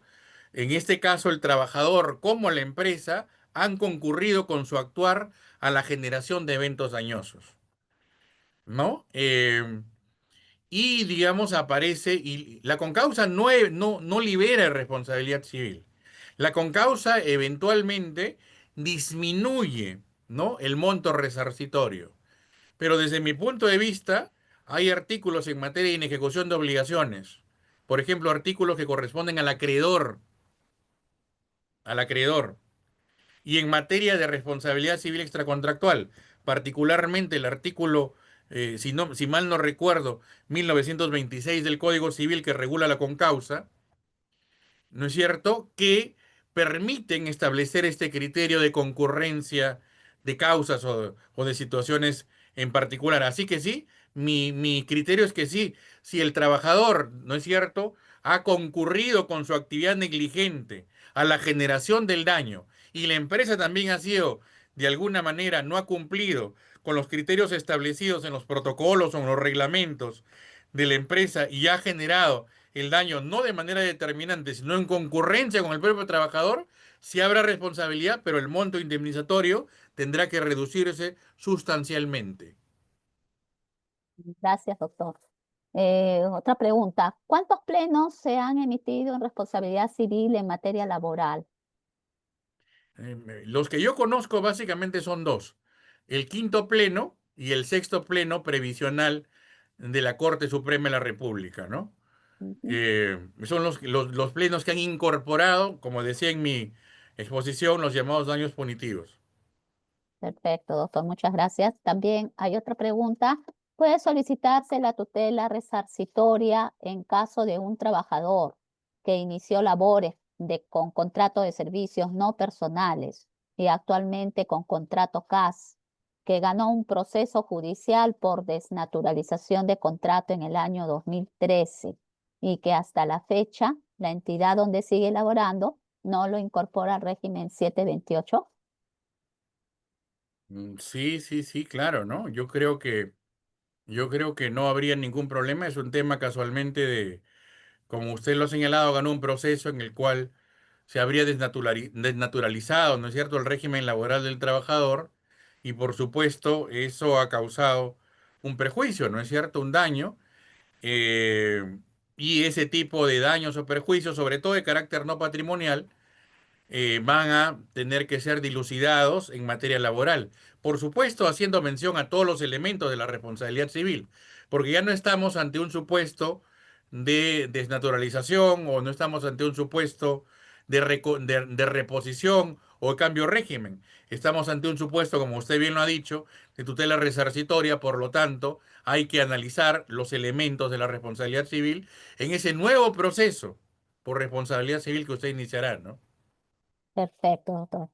En este caso, el trabajador como la empresa han concurrido con su actuar a la generación de eventos dañosos, ¿no? Y, digamos, aparece, y la concausa no libera de responsabilidad civil. La concausa eventualmente disminuye, ¿no?, el monto resarcitorio. Pero desde mi punto de vista, hay artículos en materia de inejecución de obligaciones. Por ejemplo, artículos que corresponden al acreedor. Y en materia de responsabilidad civil extracontractual, particularmente el artículo, si mal no recuerdo, 1926 del Código Civil que regula la concausa, ¿no es cierto?, que permiten establecer este criterio de concurrencia de causas o de situaciones en particular. Así que sí, mi criterio es que sí, si el trabajador, ¿no es cierto?, ha concurrido con su actividad negligente a la generación del daño y la empresa también ha sido, de alguna manera, no ha cumplido con los criterios establecidos en los protocolos o en los reglamentos de la empresa y ha generado el daño no de manera determinante, sino en concurrencia con el propio trabajador, sí habrá responsabilidad, pero el monto indemnizatorio tendrá que reducirse sustancialmente. Gracias, doctor. Otra pregunta. ¿Cuántos plenos se han emitido en responsabilidad civil en materia laboral? Los que yo conozco básicamente son dos, el quinto pleno y el sexto pleno previsional de la Corte Suprema de la República, ¿no? Ujú. Son los plenos que han incorporado, como decía en mi exposición, los llamados daños punitivos. Perfecto, doctor. Muchas gracias. También hay otra pregunta. ¿Puede solicitarse la tutela resarcitoria en caso de un trabajador que inició labores con contrato de servicios no personales y actualmente con contrato CAS, que ganó un proceso judicial por desnaturalización de contrato en el año 2013 y que hasta la fecha la entidad donde sigue laborando no lo incorpora al régimen 728? Sí, sí, sí, claro, ¿no? Yo creo que no habría ningún problema. Es un tema casualmente de, como usted lo ha señalado, ganó un proceso en el cual se habría desnaturalizado, ¿no es cierto?, el régimen laboral del trabajador y por supuesto eso ha causado un perjuicio, ¿no es cierto?, un daño. Y ese tipo de daños o perjuicios, sobre todo de carácter no patrimonial, van a tener que ser dilucidados en materia laboral. Por supuesto, haciendo mención a todos los elementos de la responsabilidad civil, porque ya no estamos ante un supuesto de desnaturalización o no estamos ante un supuesto de reposición o de cambio de régimen. Estamos ante un supuesto, como usted bien lo ha dicho, de tutela resarcitoria, por lo tanto, hay que analizar los elementos de la responsabilidad civil en ese nuevo proceso por responsabilidad civil que usted iniciará, ¿no? Perfecto, doctor.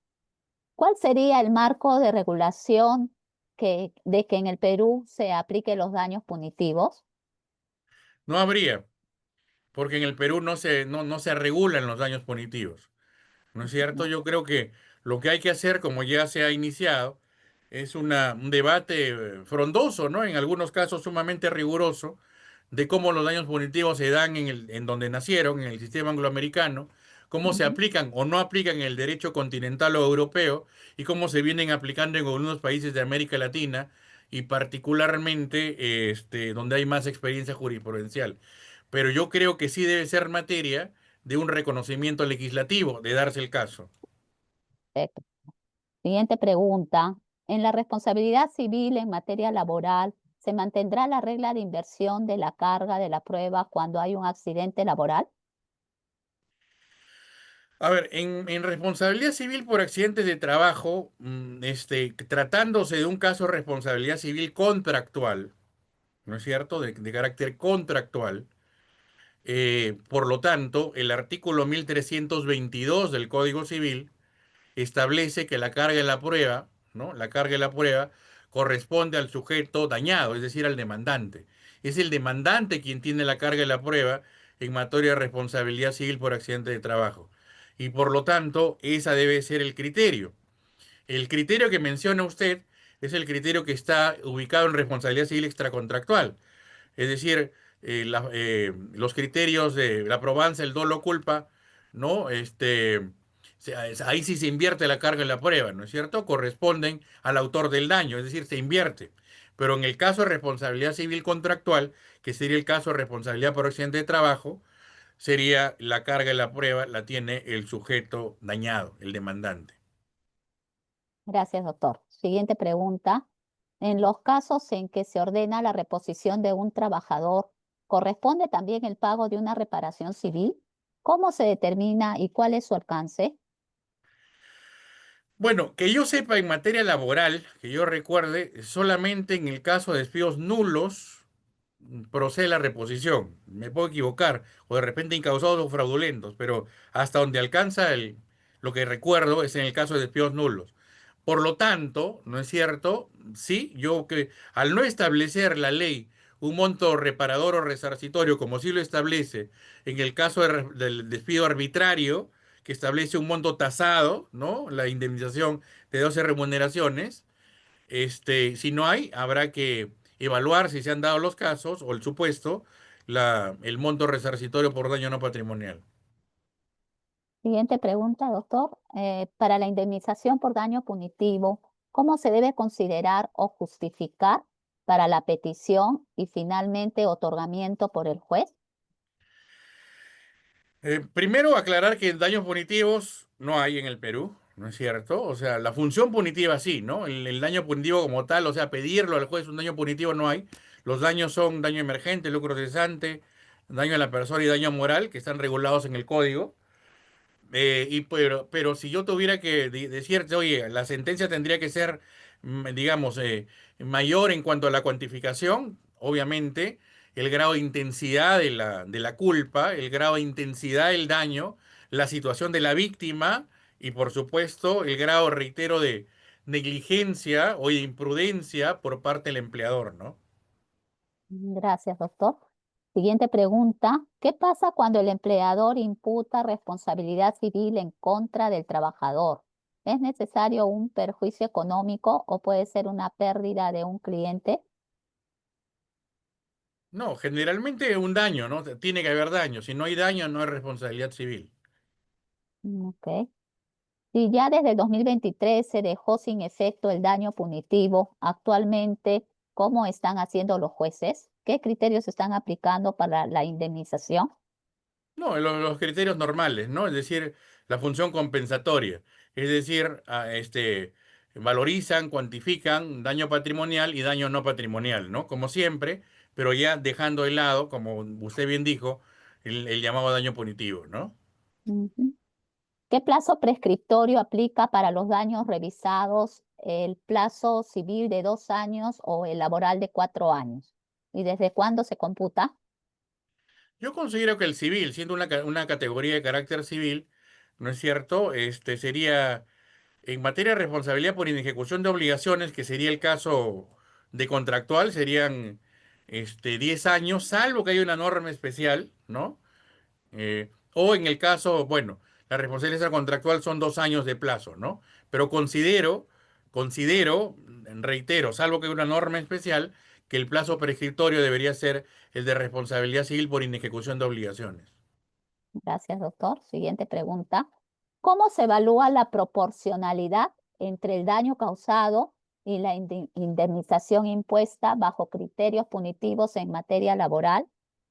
¿Cuál sería el marco de regulación de que en el Perú se aplique los daños punitivos? No habría, porque en el Perú no se regulan los daños punitivos. ¿No es cierto? No. Yo creo que lo que hay que hacer, como ya se ha iniciado, es un debate frondoso, ¿no? En algunos casos sumamente riguroso, de cómo los daños punitivos se dan en donde nacieron, en el sistema angloamericano, cómo se Ujú. aplican o no aplican en el derecho continental o europeo y cómo se vienen aplicando en algunos países de América Latina y particularmente donde hay más experiencia jurisprudencial. Pero yo creo que sí debe ser materia de un reconocimiento legislativo, de darse el caso. Perfecto. Siguiente pregunta. ¿En la responsabilidad civil en materia laboral se mantendrá la regla de inversión de la carga de la prueba cuando hay un accidente laboral? A ver, en responsabilidad civil por accidentes de trabajo, tratándose de un caso de responsabilidad civil contractual, ¿no es cierto? De carácter contractual. Por lo tanto, el artículo 1322 del Código Civil establece que la carga de la prueba, ¿no? La carga de la prueba corresponde al sujeto dañado, es decir, al demandante. Es el demandante quien tiene la carga de la prueba en materia de responsabilidad civil por accidente de trabajo. Y por lo tanto, esa debe ser el criterio. El criterio que menciona usted es el criterio que está ubicado en responsabilidad civil extracontractual. Es decir, los criterios de la probanza, el dolo culpa, ¿no? Ahí sí se invierte la carga en la prueba, ¿no es cierto? Corresponden al autor del daño, es decir, se invierte. Pero en el caso de responsabilidad civil contractual, que sería el caso de responsabilidad por accidente de trabajo, sería la carga de la prueba, la tiene el sujeto dañado, el demandante. Gracias, doctor. Siguiente pregunta. En los casos en que se ordena la reposición de un trabajador, ¿corresponde también el pago de una reparación civil? ¿Cómo se determina y cuál es su alcance? Bueno, que yo sepa en materia laboral, que yo recuerde, solamente en el caso de despidos nulos procede la reposición. Me puedo equivocar, o de repente incausados o fraudulentos, pero hasta donde alcanza lo que recuerdo es en el caso de despidos nulos. Por lo tanto, ¿no es cierto? Sí, yo que al no establecer la ley un monto reparador o resarcitorio, como sí lo establece en el caso del despido arbitrario, que establece un monto tasado, ¿no? La indemnización de 12 remuneraciones. Si no hay, habrá que evaluar si se han dado los casos o el supuesto, el monto resarcitorio por daño no patrimonial. Siguiente pregunta, doctor. Para la indemnización por daño punitivo, ¿cómo se debe considerar o justificar para la petición y finalmente otorgamiento por el juez? Primero, aclarar que daños punitivos no hay en el Perú, ¿no es cierto? O sea, la función punitiva sí, ¿no? El daño punitivo como tal, o sea, pedirlo al juez un daño punitivo no hay. Los daños son daño emergente, lucro cesante, daño a la persona y daño moral, que están regulados en el código. Pero si yo tuviera que decirte, oye, la sentencia tendría que ser, digamos, mayor en cuanto a la cuantificación, obviamente, el grado de intensidad de la culpa, el grado de intensidad del daño, la situación de la víctima y, por supuesto, el grado, reitero, de negligencia o de imprudencia por parte del empleador, ¿no? Gracias, doctor. Siguiente pregunta. ¿Qué pasa cuando el empleador imputa responsabilidad civil en contra del trabajador? ¿Es necesario un perjuicio económico o puede ser una pérdida de un cliente? No, generalmente un daño, ¿no? Tiene que haber daño. Si no hay daño, no hay responsabilidad civil. Ok. Si ya desde el 2023 se dejó sin efecto el daño punitivo, actualmente, ¿cómo están haciendo los jueces? ¿Qué criterios están aplicando para la indemnización? No, los criterios normales, ¿no? Es decir, la función compensatoria. Es decir, valorizan, cuantifican daño patrimonial y daño no patrimonial, ¿no? Como siempre, pero ya dejando de lado, como usted bien dijo, el llamado daño punitivo, ¿no? Ujú. ¿Qué plazo prescriptorio aplica para los daños revisados? ¿El plazo civil de 2 años o el laboral de 4 años? ¿Y desde cuándo se computa? Yo considero que el civil, siendo una categoría de carácter civil, ¿no es cierto? Sería en materia de responsabilidad por inejecución de obligaciones, que sería el caso de contractual, serían 10 años, salvo que haya una norma especial, ¿no? O en el caso, bueno, la responsabilidad contractual son 2 años de plazo, ¿no? Pero considero, reitero, salvo que haya una norma especial, que el plazo prescriptorio debería ser el de responsabilidad civil por inejecución de obligaciones. Gracias, doctor. Siguiente pregunta. ¿Cómo se evalúa la proporcionalidad entre el daño causado y la indemnización impuesta bajo criterios punitivos en materia laboral?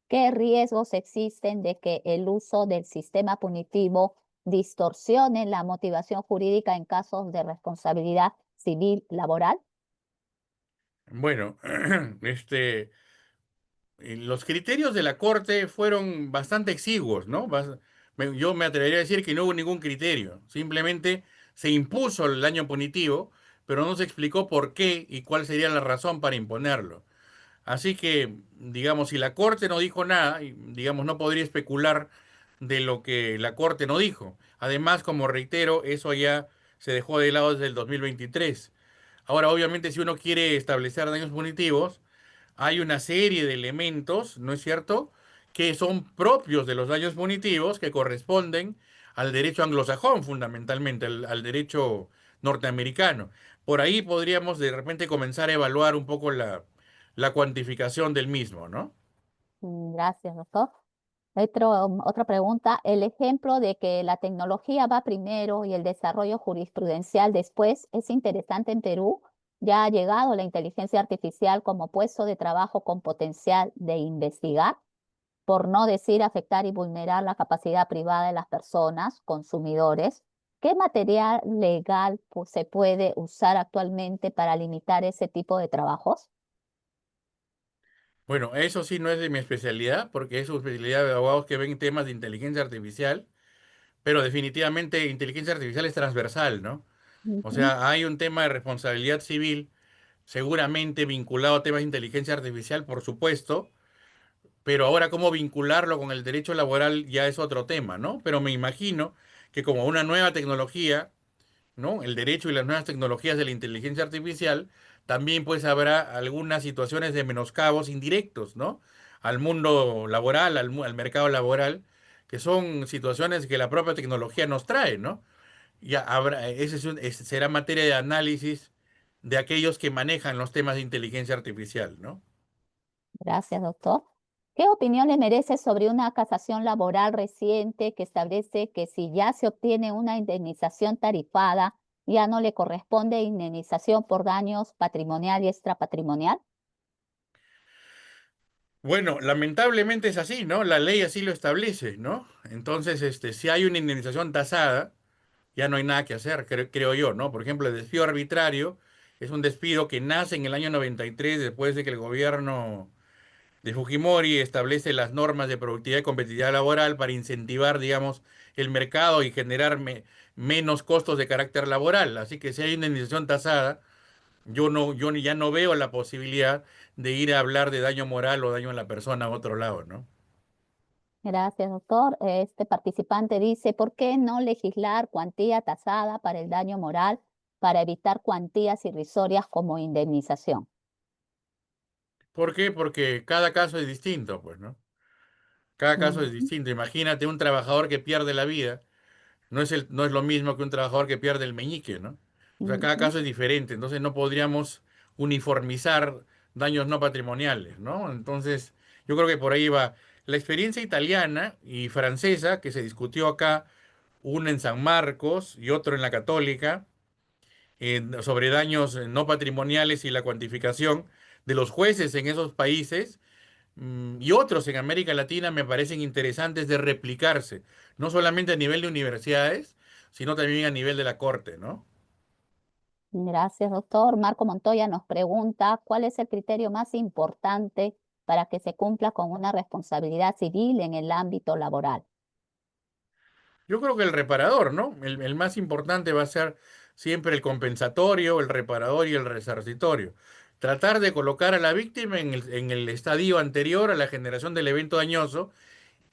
¿Qué riesgos existen de que el uso del sistema punitivo distorsione la motivación jurídica en casos de responsabilidad civil laboral? Bueno, los criterios de la Corte fueron bastante exiguos, ¿no? Yo me atrevería a decir que no hubo ningún criterio, simplemente se impuso el daño punitivo, pero no se explicó por qué y cuál sería la razón para imponerlo. Así que, digamos, si la Corte no dijo nada, digamos, no podría especular de lo que la Corte no dijo. Además, como reitero, eso ya se dejó de lado desde el 2023. Ahora, obviamente, si uno quiere establecer daños punitivos, hay una serie de elementos, ¿no es cierto?, que son propios de los daños punitivos, que corresponden al derecho anglosajón, fundamentalmente, al derecho norteamericano. Por ahí podríamos de repente comenzar a evaluar un poco la cuantificación del mismo, ¿no? Gracias, doctor. Otra pregunta, el ejemplo de que la tecnología va primero y el desarrollo jurisprudencial después es interesante en Perú. Ya ha llegado la inteligencia artificial como puesto de trabajo con potencial de investigar, por no decir afectar y vulnerar la capacidad privada de las personas, consumidores. ¿Qué material legal se puede usar actualmente para limitar ese tipo de trabajos? Bueno, eso sí no es de mi especialidad, porque es su especialidad de abogados que ven temas de inteligencia artificial, pero definitivamente inteligencia artificial es transversal, ¿no? O Ujú. sea, hay un tema de responsabilidad civil seguramente vinculado a temas de inteligencia artificial, por supuesto, pero ahora cómo vincularlo con el derecho laboral ya es otro tema, ¿no? Pero me imagino que como una nueva tecnología ¿no? El derecho y las nuevas tecnologías de la inteligencia artificial, también pues habrá algunas situaciones de menoscabos indirectos, ¿no? Al mundo laboral, al mercado laboral, que son situaciones que la propia tecnología nos trae, ¿no? Ya habrá, será materia de análisis de aquellos que manejan los temas de inteligencia artificial, ¿no? Gracias, doctor. ¿Qué opinión le merece sobre una casación laboral reciente que establece que si ya se obtiene una indemnización tarifada, ya no le corresponde indemnización por daños patrimonial y extrapatrimonial? Bueno, lamentablemente es así, ¿no? La ley así lo establece, ¿no? Entonces, si hay una indemnización tasada, ya no hay nada que hacer, creo yo, ¿no? Por ejemplo, el despido arbitrario es un despido que nace en el año 93, después de que el gobierno de Fujimori establece las normas de productividad y competitividad laboral para incentivar, digamos, el mercado y generar menos costos de carácter laboral. Así que si hay una indemnización tasada, ya no veo la posibilidad de ir a hablar de daño moral o daño a la persona a otro lado, ¿no? Gracias, doctor. Este participante dice, ¿por qué no legislar cuantía tasada para el daño moral para evitar cuantías irrisorias como indemnización? ¿Por qué? Porque cada caso es distinto, pues, ¿no? Cada caso es Ujú, distinto. Imagínate un trabajador que pierde la vida. No es lo mismo que un trabajador que pierde el meñique, ¿no? O sea, cada ujú, caso es diferente. Entonces no podríamos uniformizar daños no patrimoniales, ¿no? Entonces, yo creo que por ahí va. La experiencia italiana y francesa que se discutió acá, una en San Marcos y otro en la Católica, sobre daños no patrimoniales y la cuantificación de los jueces en esos países y otros en América Latina me parecen interesantes de replicarse, no solamente a nivel de universidades, sino también a nivel de la corte, ¿no? Gracias, doctor. Marco Montoya nos pregunta, ¿cuál es el criterio más importante para que se cumpla con una responsabilidad civil en el ámbito laboral? Yo creo que el reparador, ¿no? El más importante va a ser siempre el compensatorio, el reparador y el resarcitorio. Tratar de colocar a la víctima en el estadio anterior a la generación del evento dañoso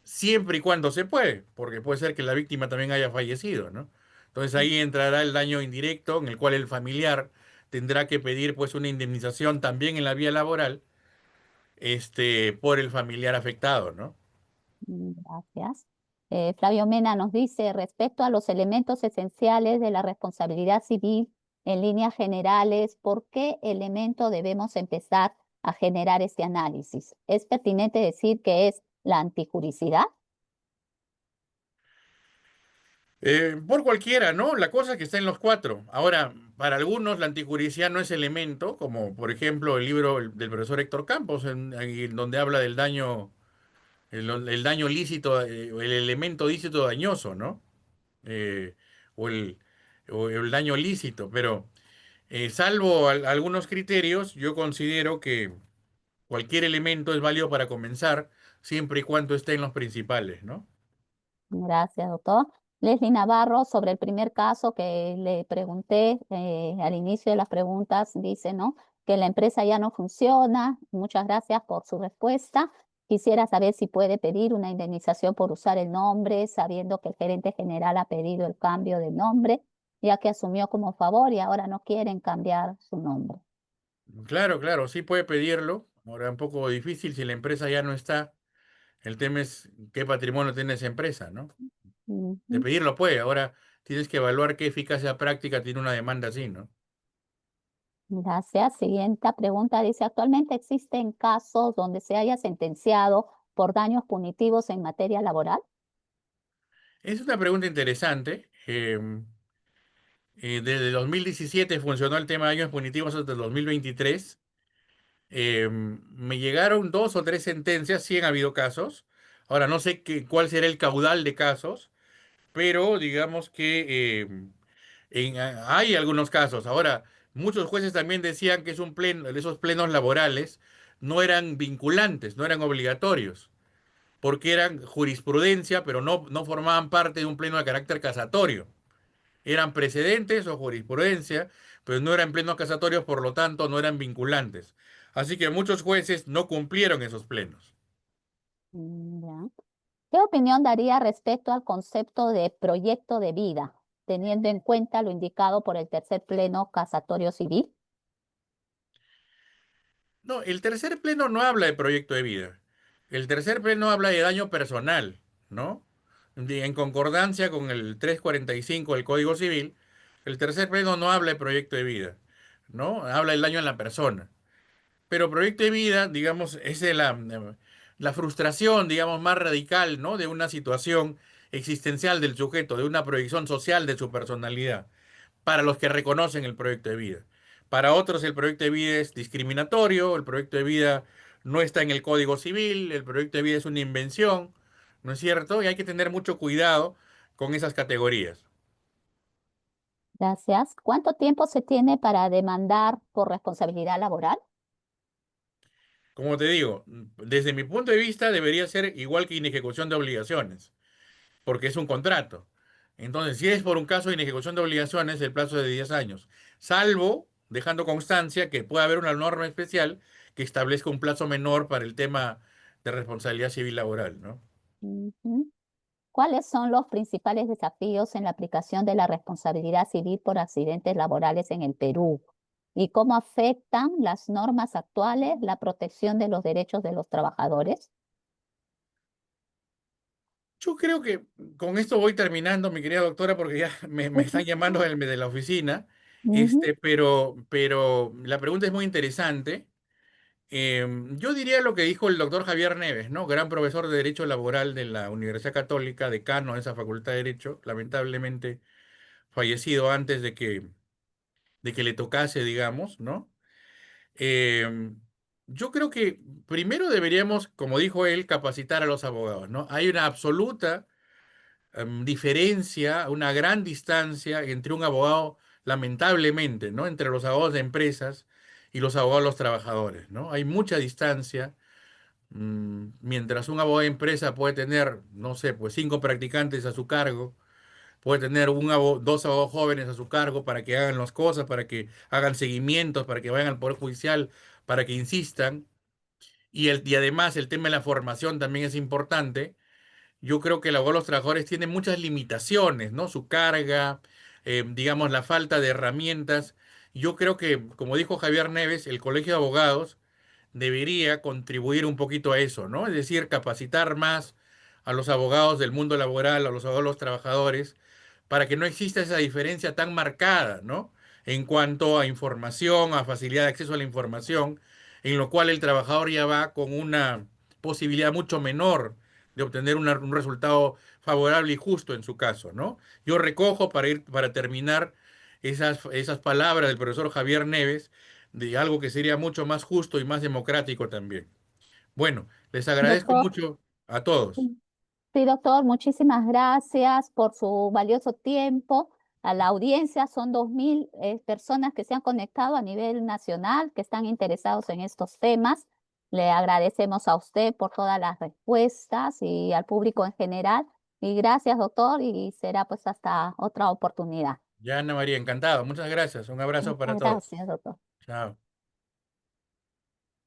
siempre y cuando se puede, porque puede ser que la víctima también haya fallecido, ¿no? Entonces ahí entrará el daño indirecto en el cual el familiar tendrá que pedir pues una indemnización también en la vía laboral, por el familiar afectado, ¿no? Gracias. Flavio Mena nos dice, respecto a los elementos esenciales de la responsabilidad civil, en líneas generales, ¿por qué elemento debemos empezar a generar este análisis? ¿Es pertinente decir que es la antijuricidad? Por cualquiera, ¿no? La cosa es que está en los cuatro. Ahora, para algunos la antijuricidad no es elemento, como por ejemplo el libro del profesor Héctor Campos, en donde habla del daño, el daño lícito, el elemento lícito dañoso, ¿no? Eh, o el, o el daño lícito, pero salvo algunos criterios, yo considero que cualquier elemento es válido para comenzar, siempre y cuando esté en los principales, ¿no? Gracias, doctor. Leslie Navarro, sobre el primer caso que le pregunté al inicio de las preguntas, dice, ¿no? Que la empresa ya no funciona. Muchas gracias por su respuesta. Quisiera saber si puede pedir una indemnización por usar el nombre, sabiendo que el gerente general ha pedido el cambio de nombre, ya que asumió como favor y ahora no quieren cambiar su nombre. Claro, claro, sí puede pedirlo. Ahora un poco difícil si la empresa ya no está. El tema es qué patrimonio tiene esa empresa, ¿no? De Ujú. pedirlo puede. Ahora tienes que evaluar qué eficacia práctica tiene una demanda así, ¿no? Gracias. Siguiente pregunta dice, ¿actualmente existen casos donde se haya sentenciado por daños punitivos en materia laboral? Es una pregunta interesante. Desde 2017 funcionó el tema de daños punitivos hasta el 2023. Me llegaron dos o tres sentencias, sí han habido casos. Ahora no sé cuál será el caudal de casos, pero digamos que hay algunos casos. Ahora, muchos jueces también decían que esos plenos laborales no eran vinculantes, no eran obligatorios, porque eran jurisprudencia, pero no formaban parte de un pleno de carácter casatorio. Eran precedentes o jurisprudencia, pero no eran plenos casatorios, por lo tanto no eran vinculantes. Así que muchos jueces no cumplieron esos plenos. Ya. ¿Qué opinión daría respecto al concepto de proyecto de vida? teniendo en cuenta lo indicado por el tercer pleno casatorio civil? No, el tercer pleno no habla de proyecto de vida. El tercer pleno habla de daño personal, ¿no? En concordancia con el 345 del Código Civil, el tercer pleno no habla de proyecto de vida, ¿no? Habla del daño en la persona. Pero proyecto de vida, digamos, es la frustración, digamos, más radical, ¿no? De una situación existencial del sujeto, de una proyección social de su personalidad para los que reconocen el proyecto de vida. Para otros el proyecto de vida es discriminatorio, el proyecto de vida no está en el Código Civil, el proyecto de vida es una invención, ¿no es cierto? Y hay que tener mucho cuidado con esas categorías. Gracias. ¿Cuánto tiempo se tiene para demandar por responsabilidad laboral? Como te digo, desde mi punto de vista debería ser igual que inejecución de obligaciones, porque es un contrato. Entonces, si es por un caso de inejecución de obligaciones, el plazo es de 10 años, salvo dejando constancia que puede haber una norma especial que establezca un plazo menor para el tema de responsabilidad civil laboral, ¿no? Ujú. ¿Cuáles son los principales desafíos en la aplicación de la responsabilidad civil por accidentes laborales en el Perú? ¿Y cómo afectan las normas actuales la protección de los derechos de los trabajadores? Yo creo que con esto voy terminando, mi querida doctora, porque ya me están llamando de la oficina, Ujú. pero la pregunta es muy interesante. Yo diría lo que dijo el doctor Javier Neves, ¿no? Gran profesor de Derecho Laboral de la Universidad Católica, decano de esa Facultad de Derecho, lamentablemente fallecido antes de que le tocase, digamos, ¿no? Em, yo creo que primero deberíamos, como dijo él, capacitar a los abogados, ¿no? Hay una absoluta diferencia, una gran distancia entre un abogado, lamentablemente, ¿no? Entre los abogados de empresas y los abogados de los trabajadores, ¿no? Hay mucha distancia. Mientras un abogado de empresa puede tener, no sé, pues 5 practicantes a su cargo, puede tener dos abogados jóvenes a su cargo para que hagan las cosas, para que hagan seguimientos, para que vayan al Poder Judicial, para que insistan. Y además el tema de la formación también es importante. Yo creo que el abogado de los trabajadores tiene muchas limitaciones, ¿no? Su carga, digamos, la falta de herramientas. Yo creo que, como dijo Javier Neves, el Colegio de Abogados debería contribuir un poquito a eso, ¿no? Es decir, capacitar más a los abogados del mundo laboral, a los abogados de los trabajadores, para que no exista esa diferencia tan marcada, ¿no? En cuanto a información, a facilidad de acceso a la información, en lo cual el trabajador ya va con una posibilidad mucho menor de obtener un resultado favorable y justo en su caso, ¿no? Yo recojo para terminar esas palabras del profesor Javier Neves de algo que sería mucho más justo y más democrático también. Bueno, les agradezco Doctor, mucho a todos. sí, doctor, muchísimas gracias por su valioso tiempo. A la audiencia son 2.000 personas que se han conectado a nivel nacional, que están interesados en estos temas. Le agradecemos a usted por todas las respuestas y al público en general. Y gracias, doctor, y será pues hasta otra oportunidad. Ya, Ana María, encantado. Muchas gracias. Un abrazo para Muchas todos. gracias, doctor. Chao.